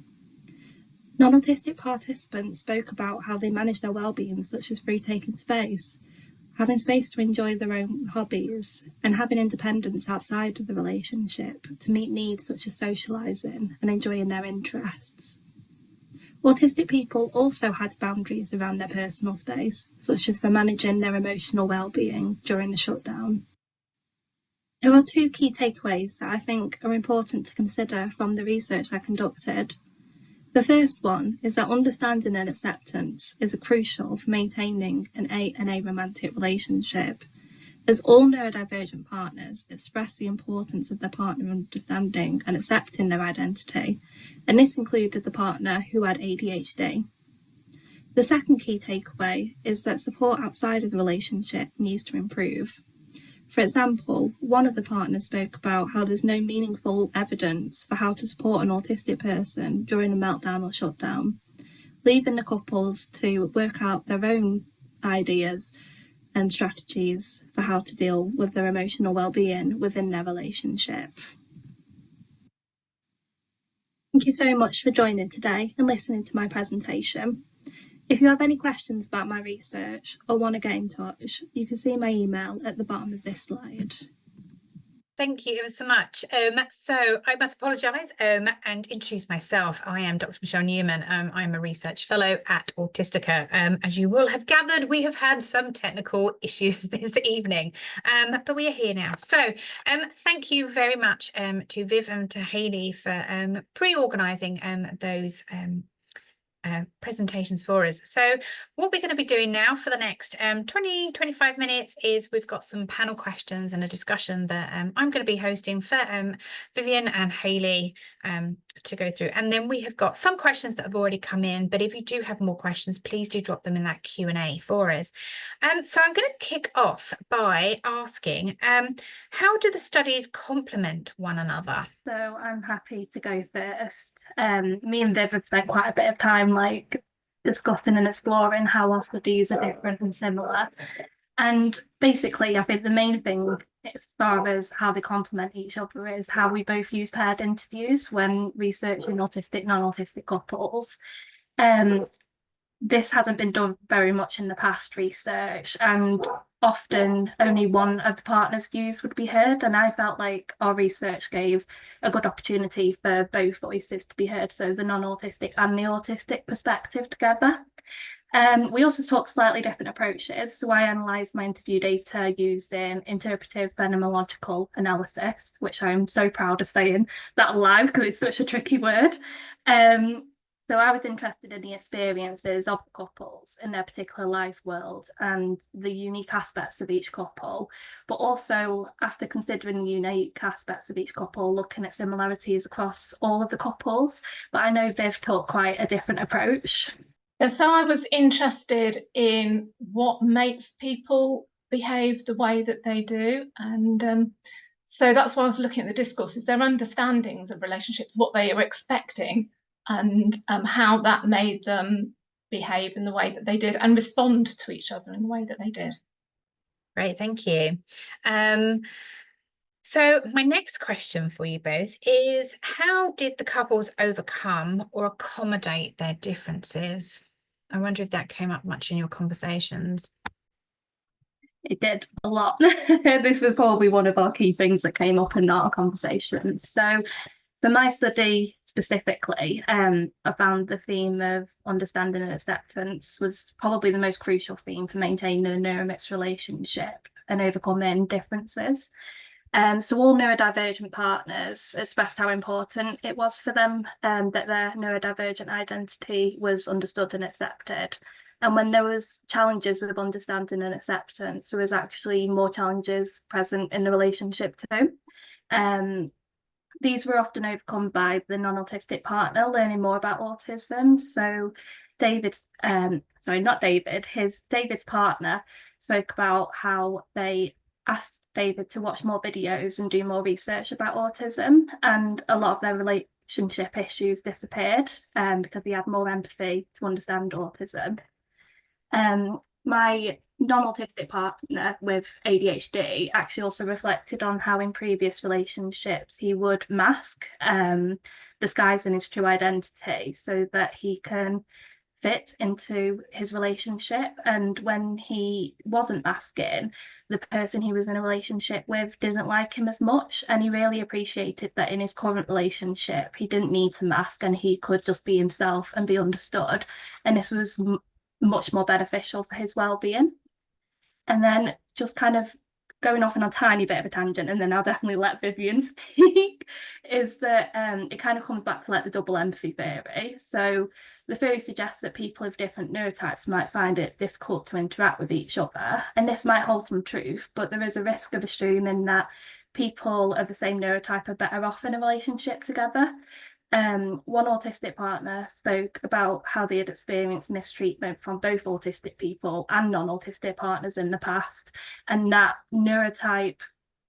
Non-autistic participants spoke about how they manage their well-being, such as through taking space, having space to enjoy their own hobbies, and having independence outside of the relationship to meet needs such as socialising and enjoying their interests. Autistic people also had boundaries around their personal space, such as for managing their emotional well-being during the shutdown. There are two key takeaways that I think are important to consider from the research I conducted. The first one is that understanding and acceptance is crucial for maintaining an aromantic relationship, as all neurodivergent partners express the importance of their partner understanding and accepting their identity, and this included the partner who had ADHD. The second key takeaway is that support outside of the relationship needs to improve. For example, one of the partners spoke about how there's no meaningful evidence for how to support an autistic person during a meltdown or shutdown, leaving the couples to work out their own ideas and strategies for how to deal with their emotional well-being within their relationship. Thank you so much for joining today and listening to my presentation. If you have any questions about my research or want to get in touch, you can see my email at the bottom of this slide. Thank you ever so much. So I must apologise and introduce myself. I am Dr. Michelle Newman. I'm a research fellow at Autistica. As you will have gathered, we have had some technical issues this evening, but we are here now. So thank you very much to Viv and to Hayley for pre-organising those presentations for us. So what we're going to be doing now for the next 20-25 minutes is we've got some panel questions and a discussion that I'm going to be hosting for Vivien and Hayley to go through, and then we have got some questions that have already come in, but if you do have more questions, please do drop them in that Q&A for us. So I'm going to kick off by asking how do the studies complement one another? So I'm happy to go first. Me and Viv have spent quite a bit of time discussing and exploring how our studies are different and similar. And basically, I think the main thing as far as how they complement each other is how we both use paired interviews when researching autistic, non-autistic couples. This hasn't been done very much in the past research, and often only one of the partners' views would be heard, and I felt like our research gave a good opportunity for both voices to be heard, so the non-autistic and the autistic perspective together. We also took slightly different approaches, so I analysed my interview data using interpretive phenomenological analysis, which I'm so proud of saying that aloud because it's such a tricky word. So I was interested in the experiences of the couples in their particular life world and the unique aspects of each couple, but also after considering the unique aspects of each couple, looking at similarities across all of the couples. But I know Viv took quite a different approach. So I was interested in what makes people behave the way that they do, and so that's why I was looking at the discourses, their understandings of relationships, what they were expecting, and how that made them behave in the way that they did and respond to each other in the way that they did. Great, thank you. So my next question for you both is, how did the couples overcome or accommodate their differences? I wonder if that came up much in your conversations. It did a lot. This was probably one of our key things that came up in our conversations. So for my study specifically, I found the theme of understanding and acceptance was probably the most crucial theme for maintaining a neuromixed relationship and overcoming differences. So all neurodivergent partners expressed how important it was for them that their neurodivergent identity was understood and accepted. And when there was challenges with understanding and acceptance, there was actually more challenges present in the relationship too. These were often overcome by the non-autistic partner learning more about autism. So David's partner spoke about how they asked David to watch more videos and do more research about autism, and a lot of their relationship issues disappeared because he had more empathy to understand autism. My non-autistic partner with ADHD actually also reflected on how in previous relationships he would mask, disguising his true identity so that he can fit into his relationship. And when he wasn't masking, the person he was in a relationship with didn't like him as much, and he really appreciated that in his current relationship he didn't need to mask and he could just be himself and be understood, and this was much more beneficial for his well-being. And then just kind of going off on a tiny bit of a tangent, and then I'll definitely let Vivien speak, is that it kind of comes back to like the double empathy theory. So the theory suggests that people of different neurotypes might find it difficult to interact with each other, and this might hold some truth, but there is a risk of assuming that people of the same neurotype are better off in a relationship together. One autistic partner spoke about how they had experienced mistreatment from both autistic people and non-autistic partners in the past, and that neurotype,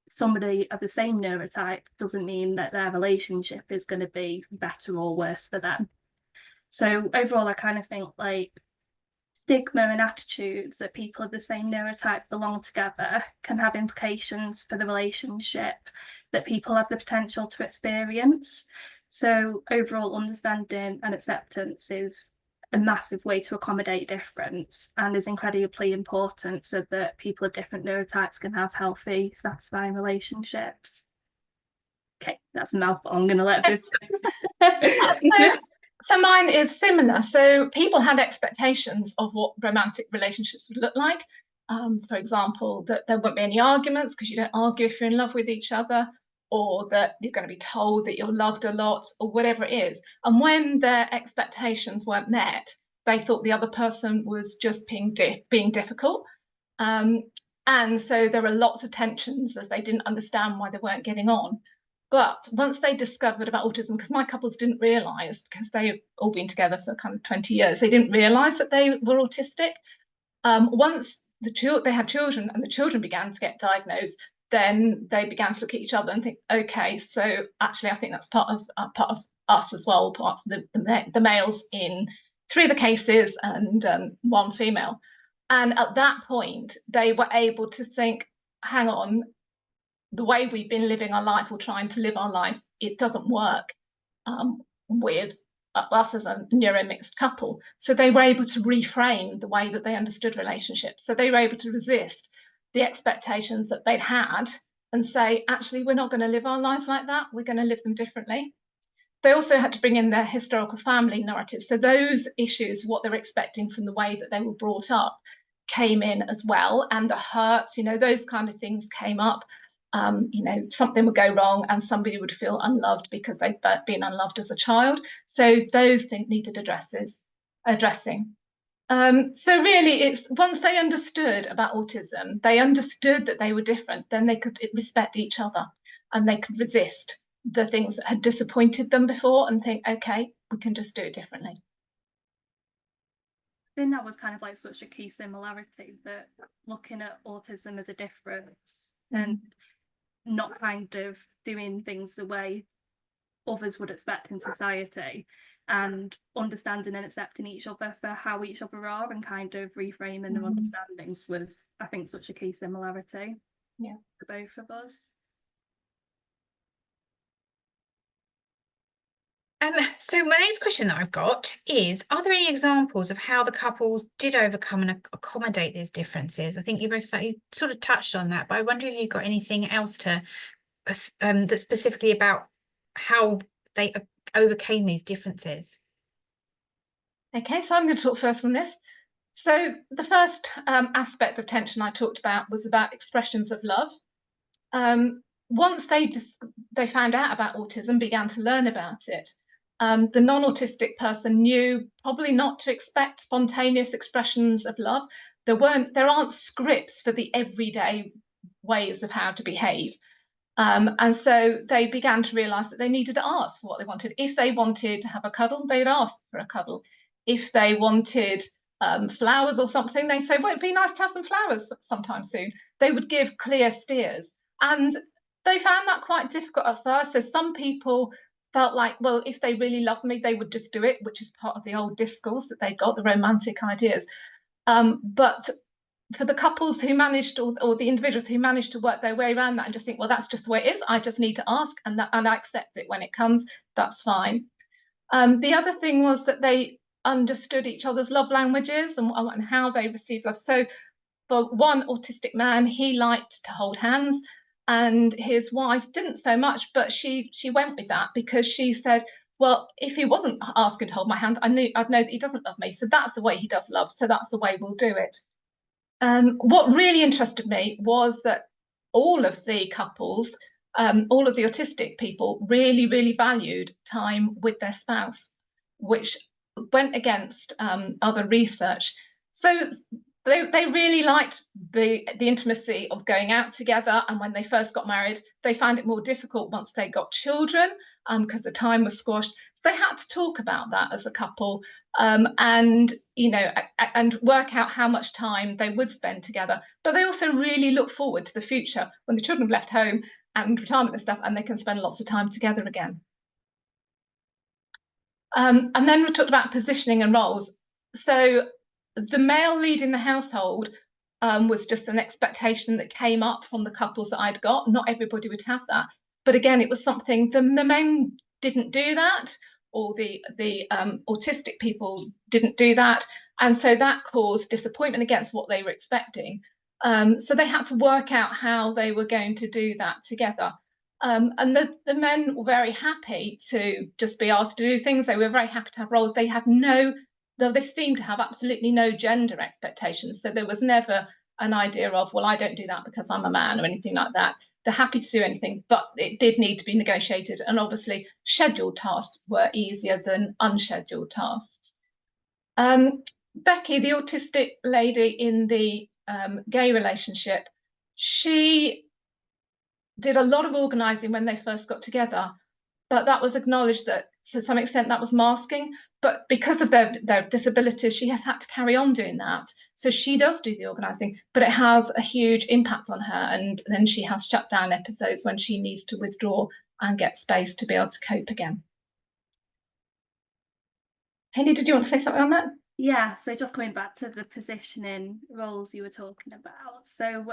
somebody of the same neurotype, doesn't mean that their relationship is going to be better or worse for them. So overall, I kind of think like stigma and attitudes that people of the same neurotype belong together can have implications for the relationship that people have the potential to experience. So overall understanding and acceptance is a massive way to accommodate difference and is incredibly important so that people of different neurotypes can have healthy, satisfying relationships. Okay, that's a mouthful. I'm going to let this. So mine is similar. So people had expectations of what romantic relationships would look like. For example, that there won't be any arguments because you don't argue if you're in love with each other, or that you're going to be told that you're loved a lot, or whatever it is. And when their expectations weren't met, they thought the other person was just being difficult. And so there were lots of tensions as they didn't understand why they weren't getting on. But once they discovered about autism, because my couples didn't realise, because they've all been together for kind of 20 years, they didn't realise that they were autistic. Once they had children and the children began to get diagnosed, then they began to look at each other and think, okay, so actually I think that's part of us as well, part of the males in 3 of the cases and 1 female. And at that point, they were able to think, hang on, the way we've been living our life or trying to live our life, it doesn't work with us as a neuro-mixed couple. So they were able to reframe the way that they understood relationships. So they were able to resist the expectations that they'd had and say, actually, we're not going to live our lives like that. We're going to live them differently. They also had to bring in their historical family narratives. So those issues, what they're expecting from the way that they were brought up, came in as well. And the hurts, those kind of things came up. Something would go wrong and somebody would feel unloved because they'd been unloved as a child. So those things needed addressing. So really, it's once they understood about autism, they understood that they were different, then they could respect each other and they could resist the things that had disappointed them before and think, okay, we can just do it differently. I think that was kind of like such a key similarity, that looking at autism as a difference and not kind of doing things the way others would expect in society, and understanding and accepting each other for how each other are and kind of reframing their understandings was, I think, such a key similarity for both of us. So my next question that I've got is, are there any examples of how the couples did overcome and accommodate these differences? I think you both sort of touched on that, but I wonder if you've got anything else to that's specifically about how they overcame these differences. Okay, so I'm going to talk first on this. So the first aspect of tension I talked about was about expressions of love. Once they found out about autism, began to learn about it, the non-autistic person knew probably not to expect spontaneous expressions of love. There aren't scripts for the everyday ways of how to behave. And so they began to realise that they needed to ask for what they wanted. If they wanted to have a cuddle, they'd ask for a cuddle. if they wanted flowers or something, they say, well, it'd be nice to have some flowers sometime soon. They would give clear steers. And they found that quite difficult at first. So some people felt like, well, if they really loved me, they would just do it, which is part of the old discourse that they got, the romantic ideas. But for the couples who managed, or the individuals who managed to work their way around that and just think, well, that's just the way it is, I just need to ask, and I accept it when it comes, that's fine. The other thing was that they understood each other's love languages and how they received love. So for one autistic man, he liked to hold hands, and his wife didn't so much, but she went with that because she said, well, if he wasn't asking to hold my hand, I'd know that he doesn't love me. So that's the way he does love. So that's the way we'll do it. What really interested me was that all of the couples, all of the autistic people really, really valued time with their spouse, which went against other research. So they really liked the intimacy of going out together. And when they first got married, they found it more difficult once they got children because the time was squashed. So they had to talk about that as a couple. And work out how much time they would spend together. But they also really look forward to the future when the children have left home and retirement and stuff, and they can spend lots of time together again. And then we talked about positioning and roles. So the male lead in the household was just an expectation that came up from the couples that I'd got. Not everybody would have that. But again, it was something the men didn't do that, or the autistic people didn't do that. And so that caused disappointment against what they were expecting. So they had to work out how they were going to do that together. And the men were very happy to just be asked to do things. They were very happy to have roles. They had they seemed to have absolutely no gender expectations. So there was never an idea of, well, I don't do that because I'm a man or anything like that. They're happy to do anything, but it did need to be negotiated. And obviously, scheduled tasks were easier than unscheduled tasks. Becky, the autistic lady in the gay relationship, she did a lot of organising when they first got together, but that was acknowledged that to some extent that was masking. But because of their disabilities, she has had to carry on doing that. So she does do the organising, but it has a huge impact on her. And then she has shut down episodes when she needs to withdraw and get space to be able to cope again. Hayley, did you want to say something on that? Yeah, so just coming back to the positioning roles you were talking about. So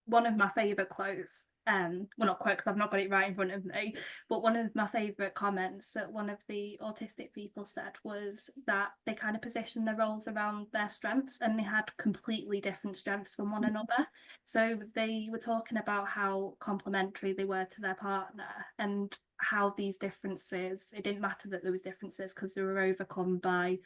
one of my favourite quotes, well, not quote because I've not got it right in front of me, but one of my favourite comments that one of the autistic people said was that they kind of positioned their roles around their strengths, and they had completely different strengths from one another. So they were talking about how complementary they were to their partner, and how these differences, it didn't matter that there was differences because they were overcome by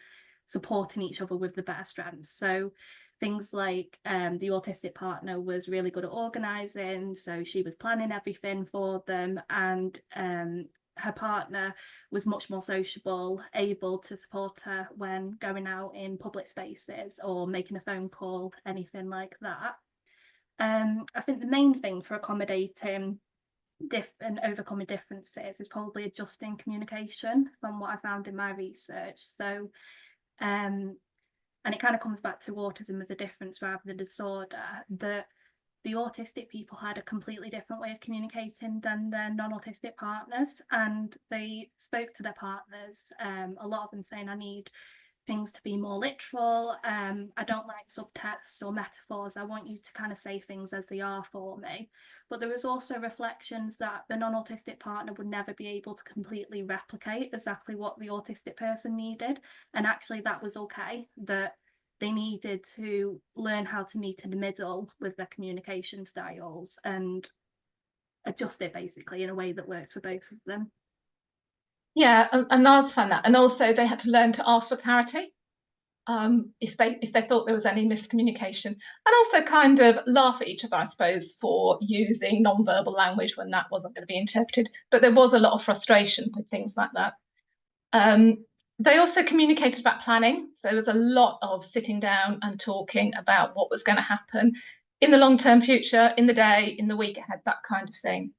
supporting each other with the better strengths. So things like the autistic partner was really good at organising, so she was planning everything for them, and her partner was much more sociable, able to support her when going out in public spaces or making a phone call, anything like that. I think the main thing for accommodating and overcoming differences is probably adjusting communication, from what I found in my research. So and it kind of comes back to autism as a difference rather than a disorder, that the autistic people had a completely different way of communicating than their non-autistic partners, and they spoke to their partners, a lot of them saying, I need things to be more literal, I don't like subtext or metaphors, I want you to kind of say things as they are for me. But there was also reflections that the non-autistic partner would never be able to completely replicate exactly what the autistic person needed, and actually that was okay, that they needed to learn how to meet in the middle with their communication styles and adjust it basically in a way that works for both of them. Yeah, and I was found that. And also they had to learn to ask for clarity if they thought there was any miscommunication, and also kind of laugh at each other, I suppose, for using non-verbal language when that wasn't going to be interpreted. But there was a lot of frustration with things like that. They also communicated about planning. So there was a lot of sitting down and talking about what was going to happen in the long-term future, in the day, in the week ahead, that kind of thing.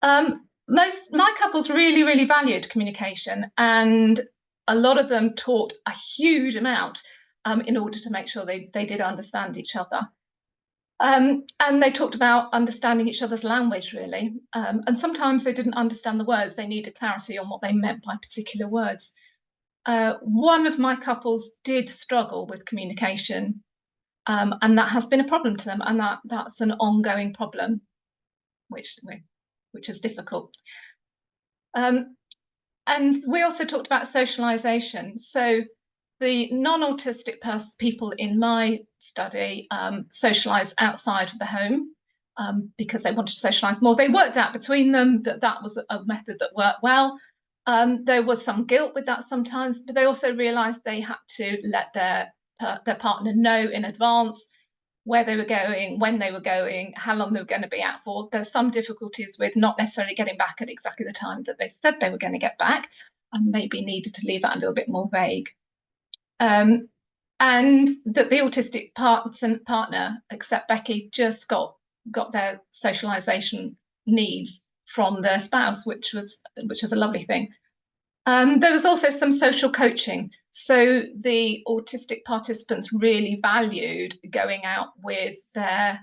My couples really, really valued communication, and a lot of them talked a huge amount in order to make sure they did understand each other. And they talked about understanding each other's language, really. And sometimes they didn't understand the words. They needed clarity on what they meant by particular words. One of my couples did struggle with communication, and that has been a problem to them, and that's an ongoing problem, which is difficult. And we also talked about socialization. So the non-autistic people in my study socialise outside of the home because they wanted to socialise more. They worked out between them that was a method that worked well. There was some guilt with that sometimes, but they also realised they had to let their partner know in advance where they were going, when they were going, how long they were going to be out for. There's some difficulties with not necessarily getting back at exactly the time that they said they were going to get back, and maybe needed to leave that a little bit more vague. And that the autistic partner, except Becky, just got their socialization needs from their spouse, which was a lovely thing. There was also some social coaching. So the autistic participants really valued going out with their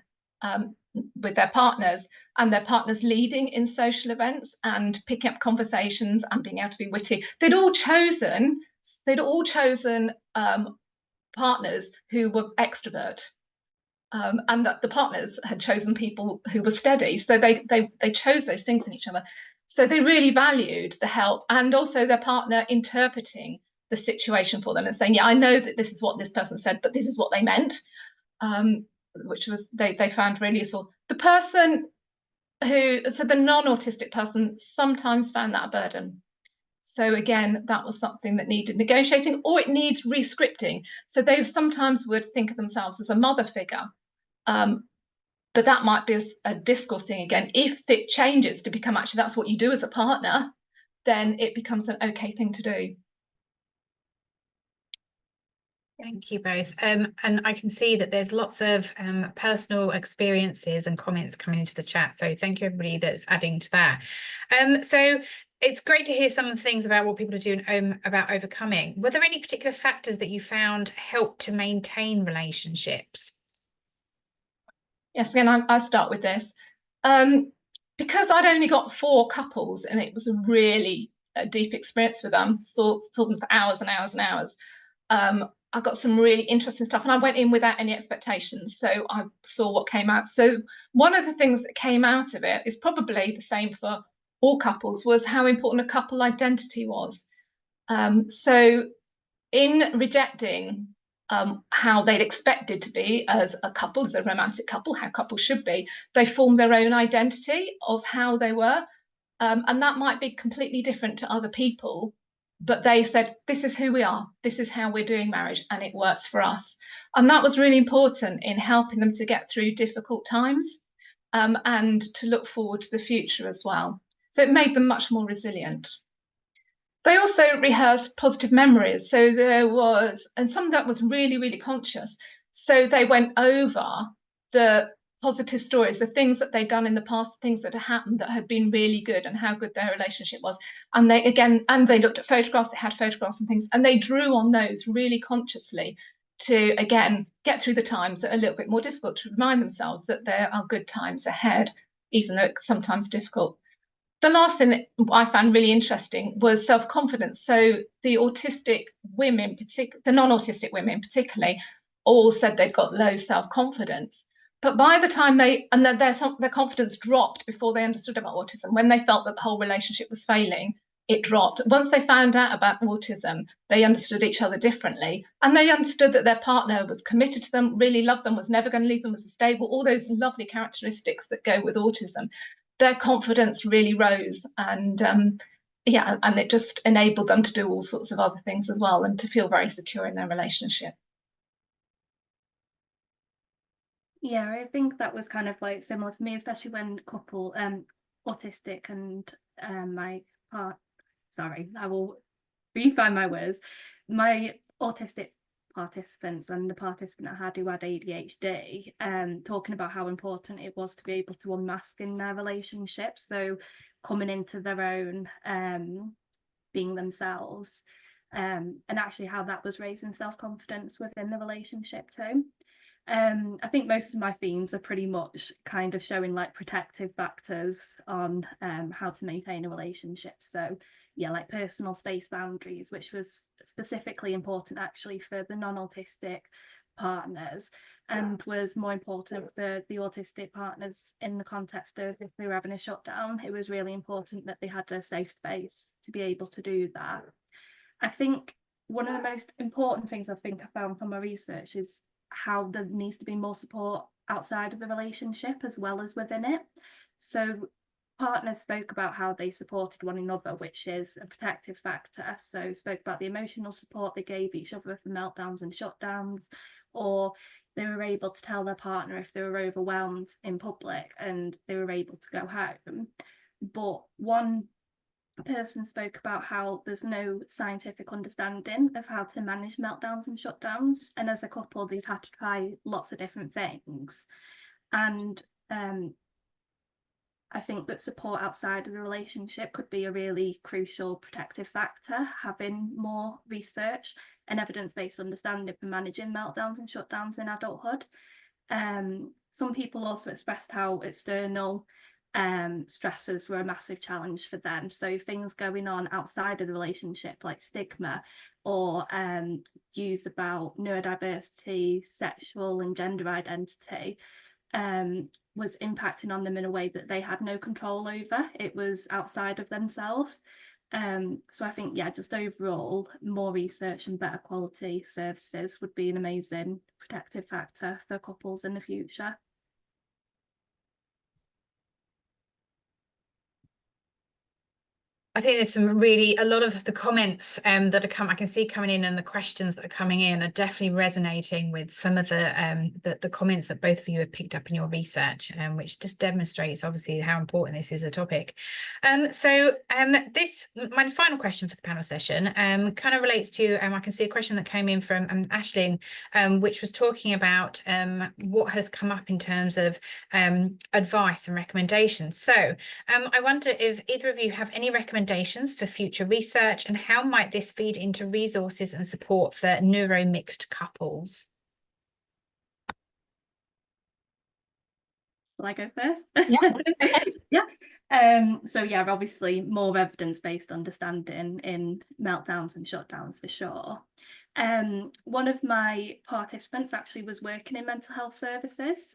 partners, and their partners leading in social events and picking up conversations and being able to be witty. They'd all chosen partners who were extrovert, and that the partners had chosen people who were steady. So they chose those things in each other. So they really valued the help, and also their partner interpreting the situation for them and saying, yeah, I know that this is what this person said, but this is what they meant, which was they found really useful. The non-autistic person sometimes found that a burden. So again, that was something that needed negotiating, or it needs re-scripting. So they sometimes would think of themselves as a mother figure, but that might be a discourse thing again. If it changes to become actually that's what you do as a partner, then it becomes an okay thing to do. Thank you both. And I can see that there's lots of personal experiences and comments coming into the chat. So thank you everybody that's adding to that. So it's great to hear some of the things about what people are doing about overcoming. Were there any particular factors that you found helped to maintain relationships? Yes, again, I start with this. Because I'd only got 4 couples and it was a really deep experience for them, saw them for hours and hours and hours. I got some really interesting stuff, and I went in without any expectations, so I saw what came out. So one of the things that came out of it is probably the same for all couples, was how important a couple identity was. So in rejecting how they'd expected to be as a couple, as a romantic couple, how couples should be, they formed their own identity of how they were, and that might be completely different to other people. But they said, this is who we are, this is how we're doing marriage, and it works for us. And that was really important in helping them to get through difficult times, and to look forward to the future as well. So it made them much more resilient. They also rehearsed positive memories. So there was, and some of that was really, really conscious. So they went over the positive stories, the things that they'd done in the past, things that had happened that had been really good, and how good their relationship was. And they looked at photographs, they had photographs and things, and they drew on those really consciously to, again, get through the times that are a little bit more difficult, to remind themselves that there are good times ahead, even though it's sometimes difficult. The last thing that I found really interesting was self-confidence. So the autistic women, the non-autistic women particularly, all said they'd got low self-confidence. But by the time their confidence dropped before they understood about autism, when they felt that the whole relationship was failing, it dropped. Once they found out about autism, they understood each other differently, and they understood that their partner was committed to them, really loved them, was never going to leave them, was stable, all those lovely characteristics that go with autism. Their confidence really rose, and and it just enabled them to do all sorts of other things as well, and to feel very secure in their relationship. Yeah, I think that was kind of like similar for me, especially when couple autistic and my sorry, I will refine my words. My autistic participants and the participant I had who had ADHD, talking about how important it was to be able to unmask in their relationships, so coming into their own, being themselves. and actually how that was raising self-confidence within the relationship too. I think most of my themes are pretty much kind of showing like protective factors on how to maintain a relationship. So yeah, like personal space boundaries, which was specifically important actually for the non-autistic partners, and was more important for the autistic partners in the context of if they were having a shutdown. It was really important that they had a safe space to be able to do that. I think one of the most important things I found from my research is how there needs to be more support outside of the relationship as well as within it. So partners spoke about how they supported one another, which is a protective factor. So spoke about the emotional support they gave each other for meltdowns and shutdowns, or they were able to tell their partner if they were overwhelmed in public and they were able to go home. But one person spoke about how there's no scientific understanding of how to manage meltdowns and shutdowns, and as a couple they've had to try lots of different things. And I think that support outside of the relationship could be a really crucial protective factor, having more research and evidence-based understanding for managing meltdowns and shutdowns in adulthood. Some people also expressed how external stressors were a massive challenge for them. So things going on outside of the relationship, like stigma or views about neurodiversity, sexual and gender identity, was impacting on them in a way that they had no control over. It was outside of themselves. So I think, yeah, just overall, more research and better quality services would be an amazing protective factor for couples in the future. I think there's a lot of the comments that are I can see coming in, and the questions that are coming in are definitely resonating with some of the comments that both of you have picked up in your research, which just demonstrates obviously how important this is a topic. So my final question for the panel session kind of relates to, I can see a question that came in from Ashlyn, which was talking about what has come up in terms of advice and recommendations. So I wonder if either of you have any recommendations for future research, and how might this feed into resources and support for neuro-mixed couples? Shall I go first? Yeah. Yeah. So yeah, obviously more evidence-based understanding in meltdowns and shutdowns for sure. One of my participants actually was working in mental health services,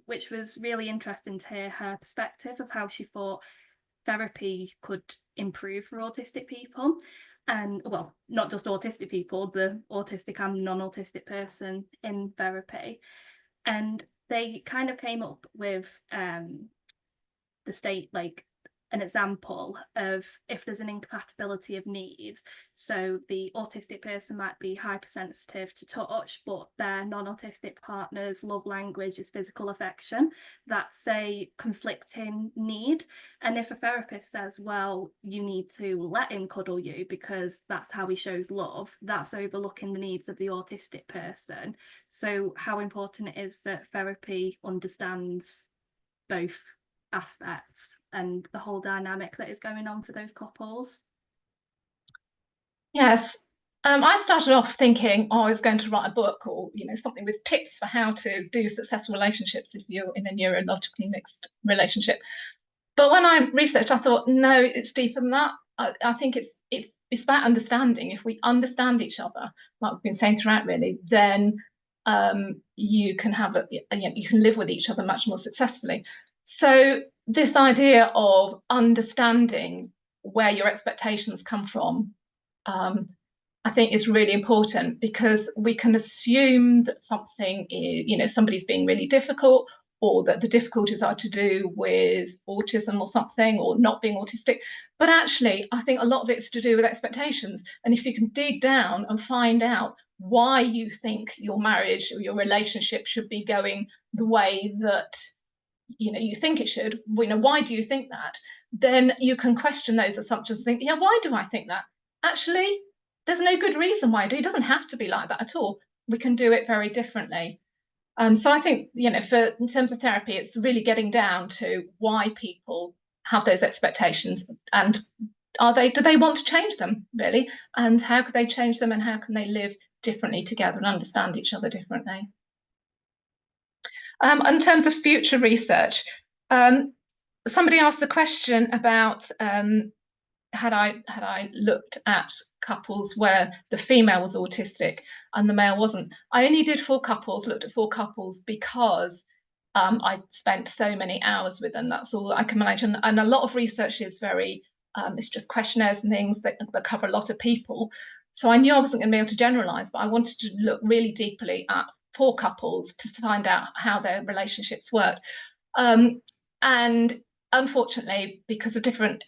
which was really interesting to hear her perspective of how she thought therapy could improve for autistic people. And well, not just autistic people, the autistic and non-autistic person in therapy. And they kind of came up with the state, like an example of if there's an incompatibility of needs. So the autistic person might be hypersensitive to touch, but their non-autistic partner's love language is physical affection. That's a conflicting need. And if a therapist says, well, you need to let him cuddle you because that's how he shows love, that's overlooking the needs of the autistic person. So how important it is that therapy understands both aspects and the whole dynamic that is going on for those couples. Yes. I started off thinking, I was going to write a book or something with tips for how to do successful relationships if you're in a neurologically mixed relationship. But when I researched, I thought, no, it's deeper than that. I think it's about understanding. If we understand each other, like we've been saying throughout, really, then you can you can live with each other much more successfully. So this idea of understanding where your expectations come from, I think is really important, because we can assume that something is, somebody's being really difficult, or that the difficulties are to do with autism or something, or not being autistic. But actually, I think a lot of it's to do with expectations. And if you can dig down and find out why you think your marriage or your relationship should be going the way that you think it should, why do you think that? Then you can question those assumptions and think, yeah, why do I think that? Actually, there's no good reason why I do. It doesn't have to be like that at all. We can do it very differently. So I think, in terms of therapy, it's really getting down to why people have those expectations and do they want to change them, really? And how could they change them, and how can they live differently together and understand each other differently? In terms of future research, somebody asked the question about had I looked at couples where the female was autistic and the male wasn't. I only did looked at 4 couples because I spent so many hours with them. That's all I can manage. And a lot of research is very, it's just questionnaires and things that cover a lot of people. So I knew I wasn't going to be able to generalize, but I wanted to look really deeply at 4 couples to find out how their relationships worked. And unfortunately, because of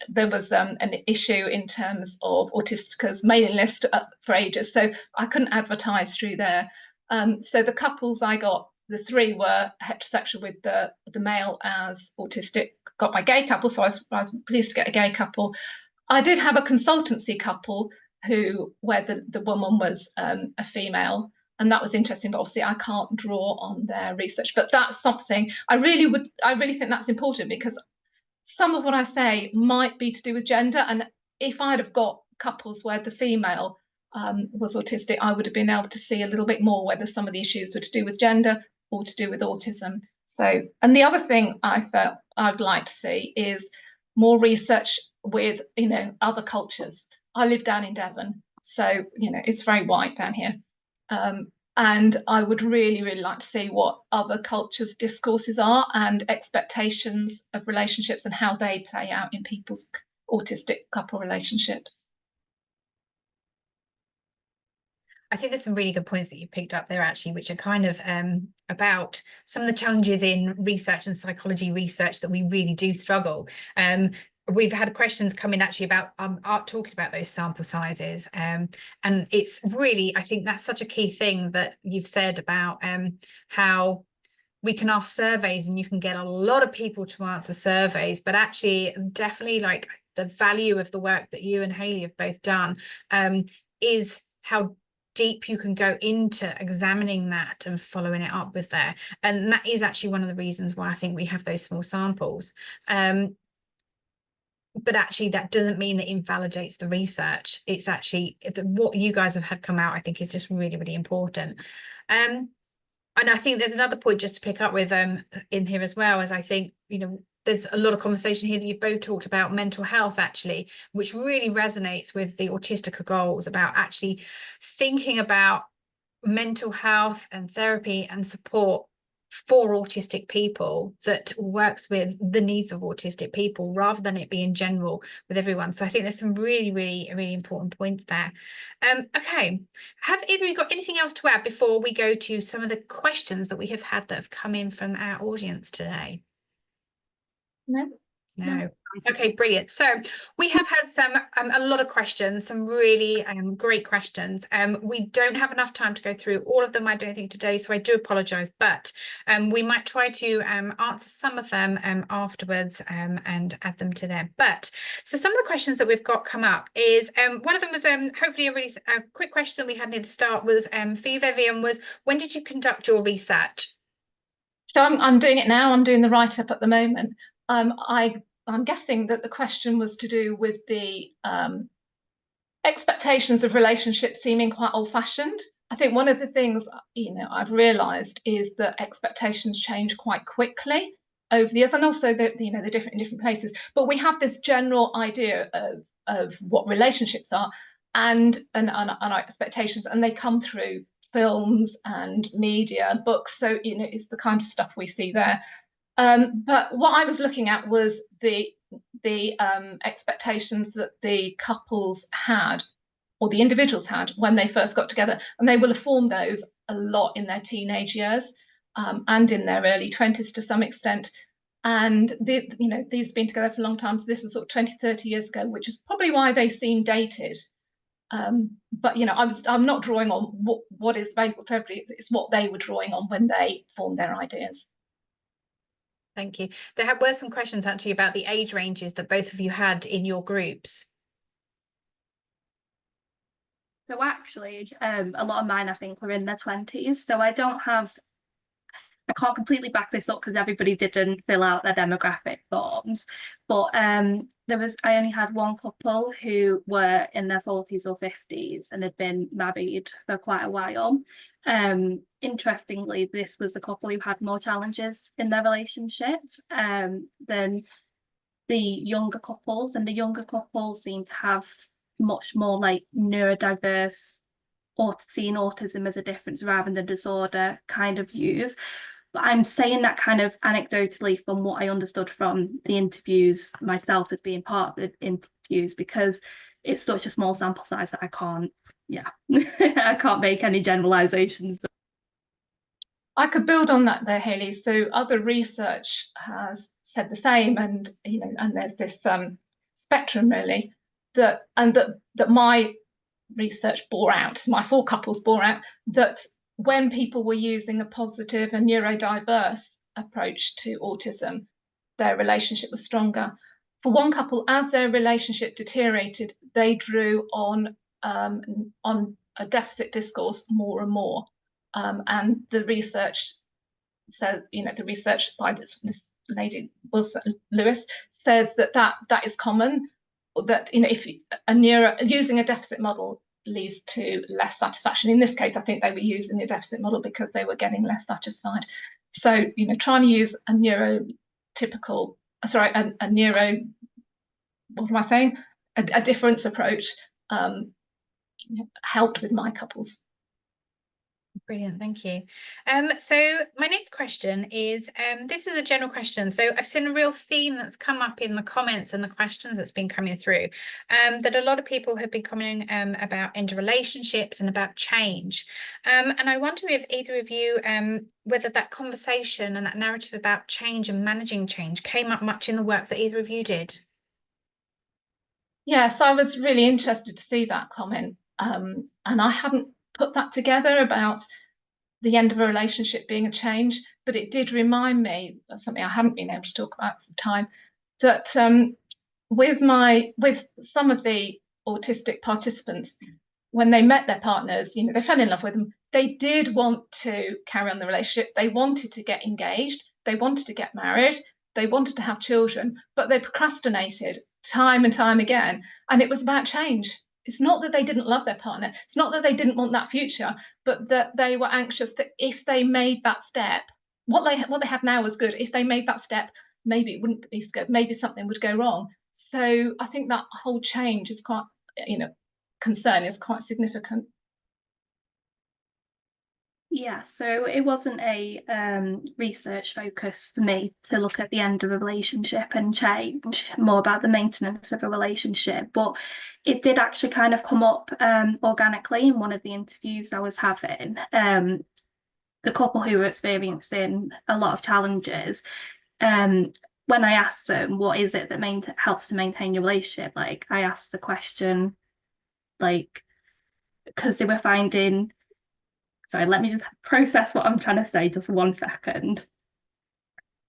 there was an issue in terms of Autistic's mailing list for ages, so I couldn't advertise through there. So the couples I got, the 3 were heterosexual with the male as autistic. Got my gay couple, so I was pleased to get a gay couple. I did have a consultancy couple where the woman was a female, and that was interesting, but obviously I can't draw on their research. But that's something I really think that's important, because some of what I say might be to do with gender, and if I'd have got couples where the female was autistic, I would have been able to see a little bit more whether some of the issues were to do with gender or to do with autism. So, and the other thing I felt I'd like to see is more research with, other cultures. I live down in Devon, so, it's very white down here. And I would really, really like to see what other cultures' discourses are and expectations of relationships and how they play out in people's autistic couple relationships. I think there's some really good points that you picked up there, actually, which are kind of about some of the challenges in research and psychology research that we really do struggle. We've had questions come in actually about talking about those sample sizes, and it's really, I think that's such a key thing that you've said about how we can ask surveys and you can get a lot of people to answer surveys, but actually definitely like the value of the work that you and Hayley have both done is how deep you can go into examining that and following it up with there. And that is actually one of the reasons why I think we have those small samples. But actually that doesn't mean it invalidates the research. It's actually what you guys have had come out, I think, is just really, really important. And I think there's another point just to pick up with in here as well, as I think, there's a lot of conversation here that you've both talked about mental health, actually, which really resonates with the Autistica goals about actually thinking about mental health and therapy and support for autistic people that works with the needs of autistic people rather than it being general with everyone. So I think there's some really, really, really important points there. Okay, have either of you got anything else to add before we go to some of the questions that we have had that have come in from our audience today? No. Okay, brilliant. So we have had some a lot of questions, some really great questions. We don't have enough time to go through all of them, I don't think, today, so I do apologize, but we might try to answer some of them afterwards and add them to there. But so some of the questions that we've got come up is one of them was hopefully a really quick question we had near the start was for you, Vivien, was when did you conduct your research? So I'm doing it now. I'm doing the write-up at the moment. I'm guessing that the question was to do with the expectations of relationships seeming quite old-fashioned. I think one of the things I've realised is that expectations change quite quickly over the years, and also they're different in different places. But we have this general idea of what relationships are and our expectations, and they come through films and media, books. So it's the kind of stuff we see there. But what I was looking at was the expectations that the couples had, or the individuals had, when they first got together, and they will have formed those a lot in their teenage years and in their early 20s to some extent. And these have been together for a long time, so this was sort of 20, 30 years ago, which is probably why they seem dated. But I'm not drawing on what is available to everybody. It's what they were drawing on when they formed their ideas. Thank you. There were some questions actually about the age ranges that both of you had in your groups. So actually, a lot of mine, I think, were in their 20s. So I don't have I can't completely back this up because everybody didn't fill out their demographic forms, but I only had one couple who were in their 40s or 50s and had been married for quite a while. Interestingly, this was a couple who had more challenges in their relationship than the younger couples, and the younger couples seem to have much more like neurodiverse or seeing autism as a difference rather than disorder kind of views. But I'm saying that kind of anecdotally from what I understood from the interviews myself as being part of the interviews, because it's such a small sample size that I can't I can't make any generalizations. I could build on that there, Hayley. So other research has said the same, and and there's this spectrum really that my research bore out, my 4 couples bore out, that when people were using a positive and neurodiverse approach to autism, their relationship was stronger. For one couple, as their relationship deteriorated, they drew on a deficit discourse more and more. And the research said, the research by this lady, Lewis, said that is common, that if using a deficit model leads to less satisfaction. In this case, I think they were using the deficit model because they were getting less satisfied. So, trying to use a difference approach helped with my couples. Brilliant, thank you. So my next question is, this is a general question. So I've seen a real theme that's come up in the comments and the questions that's been coming through, that a lot of people have been commenting about end of relationships and about change. And I wonder if either of you, whether that conversation and that narrative about change and managing change came up much in the work that either of you did. Yes, I was really interested to see that comment. And I hadn't put that together about the end of a relationship being a change, but it did remind me of something I hadn't been able to talk about at the time, that with some of the autistic participants, when they met their partners, they fell in love with them. They did want to carry on the relationship. They wanted to get engaged. They wanted to get married. They wanted to have children, but they procrastinated time and time again. And it was about change. It's not that they didn't love their partner. It's not that they didn't want that future, but that they were anxious that if they made that step, what they had now was good. If they made that step, maybe it wouldn't be so good. Maybe something would go wrong. So I think that whole change is quite, concern is quite significant. Yeah, so it wasn't a research focus for me to look at the end of a relationship and change, more about the maintenance of a relationship, but it did actually kind of come up organically in one of the interviews I was having. The couple who were experiencing a lot of challenges, when I asked them, what is it that helps to maintain your relationship? Like, I asked the question, like, because they were finding... Sorry, let me just process what I'm trying to say, just 1 second.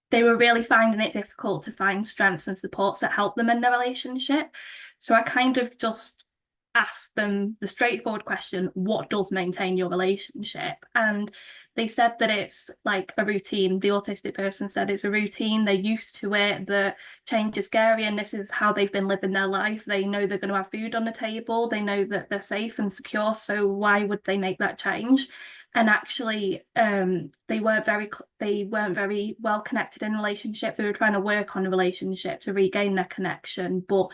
They were really finding it difficult to find strengths and supports that help them in their relationship. So I kind of just asked them the straightforward question, what does maintain your relationship? And they said that it's like a routine. The autistic person said it's a routine. They're used to it. The change is scary, and this is how they've been living their life. They know they're going to have food on the table. They know that they're safe and secure. So why would they make that change? And actually, they weren't very well connected in relationship. They were trying to work on a relationship to regain their connection. But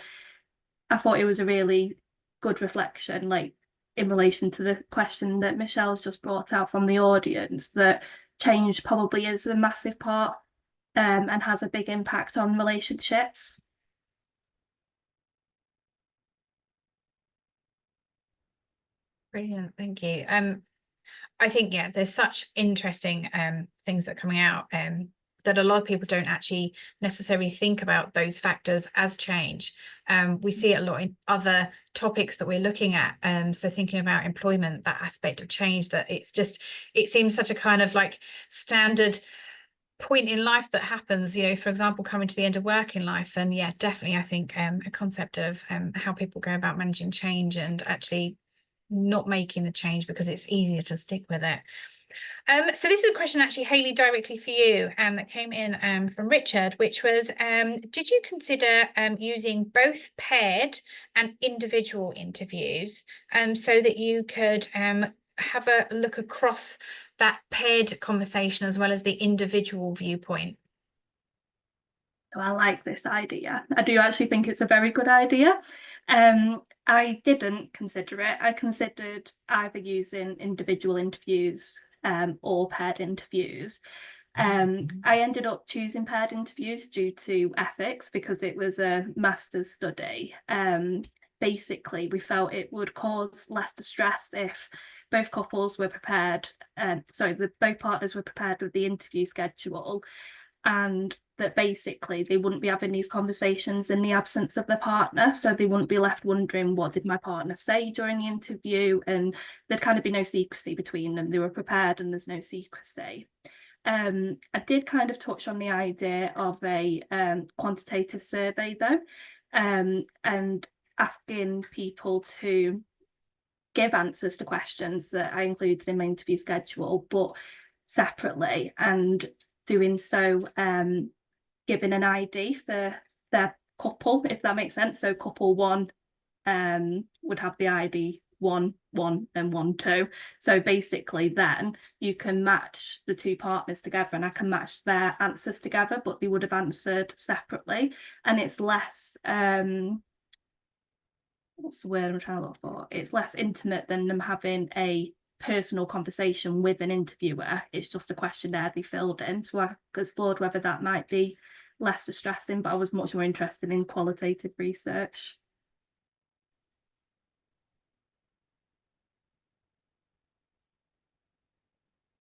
I thought it was a really good reflection, like in relation to the question that Michelle's just brought out from the audience, that change probably is a massive part and has a big impact on relationships. Brilliant, thank you. I think, yeah, there's such interesting things that are coming out that a lot of people don't actually necessarily think about those factors as change. We see it a lot in other topics that we're looking at. So thinking about employment, that aspect of change, that it seems such a kind of like standard point in life that happens, for example, coming to the end of working life. And yeah, definitely, I think a concept of how people go about managing change and actually not making the change because it's easier to stick with it. So this is a question actually, Hayley, directly for you, that came in from Richard, which was, did you consider using both paired and individual interviews so that you could have a look across that paired conversation as well as the individual viewpoint? So I like this idea. I do actually think it's a very good idea. I didn't consider it. I considered either using individual interviews or paired interviews. I ended up choosing paired interviews due to ethics because it was a master's study. Basically, we felt it would cause less distress if both couples were prepared, both partners were prepared with the interview schedule, and that basically they wouldn't be having these conversations in the absence of their partner, so they wouldn't be left wondering, what did my partner say during the interview? And there'd kind of be no secrecy between them. They were prepared and there's no secrecy. I did kind of touch on the idea of a quantitative survey though, and asking people to give answers to questions that I included in my interview schedule, but separately, and doing so giving an ID for their couple, if that makes sense. So couple one would have the ID 1, 1 and 1, 2. So basically then you can match the two partners together and I can match their answers together, but they would have answered separately. And it's less what's the word I'm trying to look for? It's less intimate than them having a personal conversation with an interviewer. It's just a questionnaire they filled in. So I explored whether that might be less distressing, but I was much more interested in qualitative research.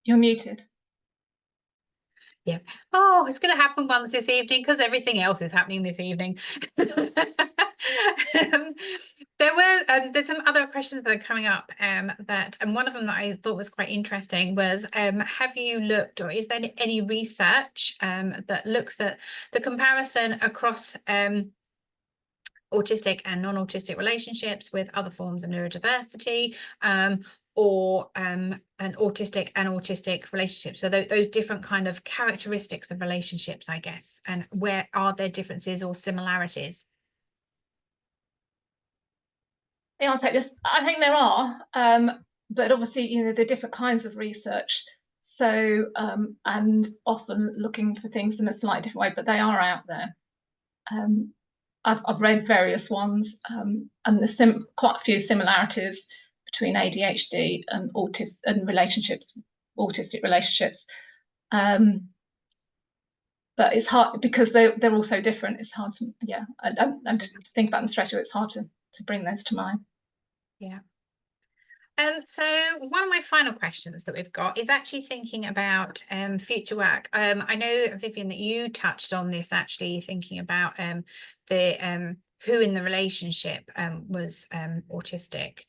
You're muted. Yeah. Oh, it's going to happen once this evening because everything else is happening this evening. There's some other questions that are coming up and one of them that I thought was quite interesting was, have you looked, or is there any research that looks at the comparison across autistic and non-autistic relationships with other forms of neurodiversity, or an autistic and autistic relationships? So those different kind of characteristics of relationships, I guess, and where are there differences or similarities? Yeah, I'll take this. I think there are, but obviously, you know, there are different kinds of research. So, and often looking for things in a slightly different way, but they are out there. I've read various ones, and there's quite a few similarities between ADHD and autistic relationships. But it's hard because they're all so different. It's hard to, yeah, and to think about them straight away. It's hard to bring those to mind. Yeah. So one of my final questions that we've got is actually thinking about future work. I know, Vivien, that you touched on this, actually thinking about the who in the relationship was autistic.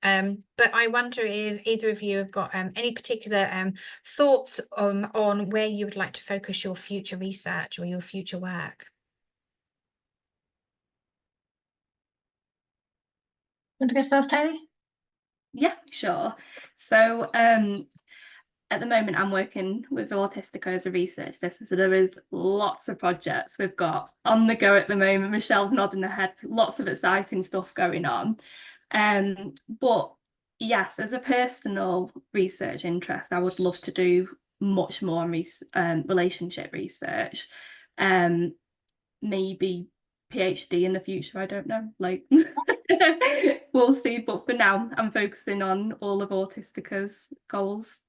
But I wonder if either of you have got any particular thoughts on where you would like to focus your future research or your future work. Want to go first, Hayley? Yeah, sure. So at the moment I'm working with Autistica as a research assistant, so there is lots of projects we've got on the go at the moment. Michelle's nodding her head, lots of exciting stuff going on. But yes, as a personal research interest, I would love to do much more relationship research. Maybe PhD in the future, I don't know, like we'll see, but for now I'm focusing on all of Austica's goals.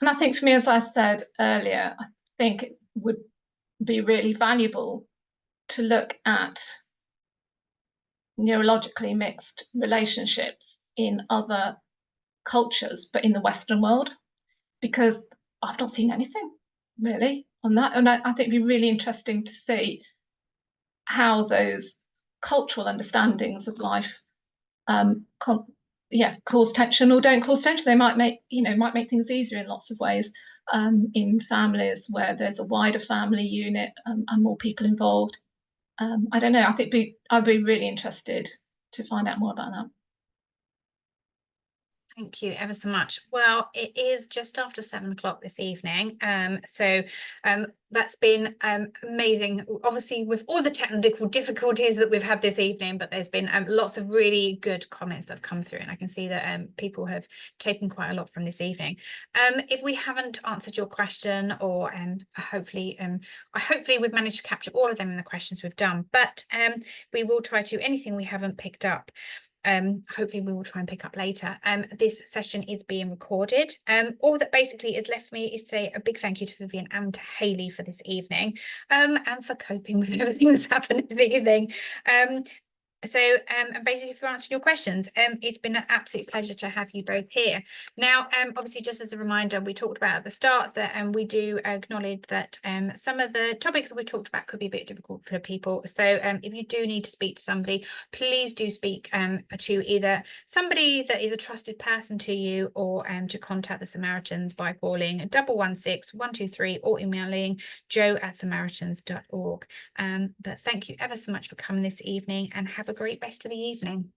And I think for me, as I said earlier, I think it would be really valuable to look at neurologically mixed relationships in other cultures, but in the Western world, because I've not seen anything really on that. And I think it'd be really interesting to see how those cultural understandings of life cause tension or don't cause tension. They might make things easier in lots of ways, in families where there's a wider family unit and more people involved. I don't know. I think I'd be really interested to find out more about that. Thank you ever so much. Well, it is just after 7 o'clock this evening. So that's been amazing. Obviously, with all the technical difficulties that we've had this evening, but there's been lots of really good comments that have come through, and I can see that people have taken quite a lot from this evening. If we haven't answered your question, or hopefully we've managed to capture all of them in the questions we've done, but we will try to, anything we haven't picked up, hopefully we will try and pick up later. This session is being recorded. All that basically is left for me is say a big thank you to Vivien and to Hayley for this evening, and for coping with everything that's happened this evening. And basically for answering your questions, it's been an absolute pleasure to have you both here. Now, obviously, just as a reminder, we talked about at the start that we do acknowledge that some of the topics that we talked about could be a bit difficult for people. So if you do need to speak to somebody, please do speak to either somebody that is a trusted person to you, or to contact the Samaritans by calling 116 123 or emailing joe@samaritans.org. But thank you ever so much for coming this evening, and have a great rest of the evening.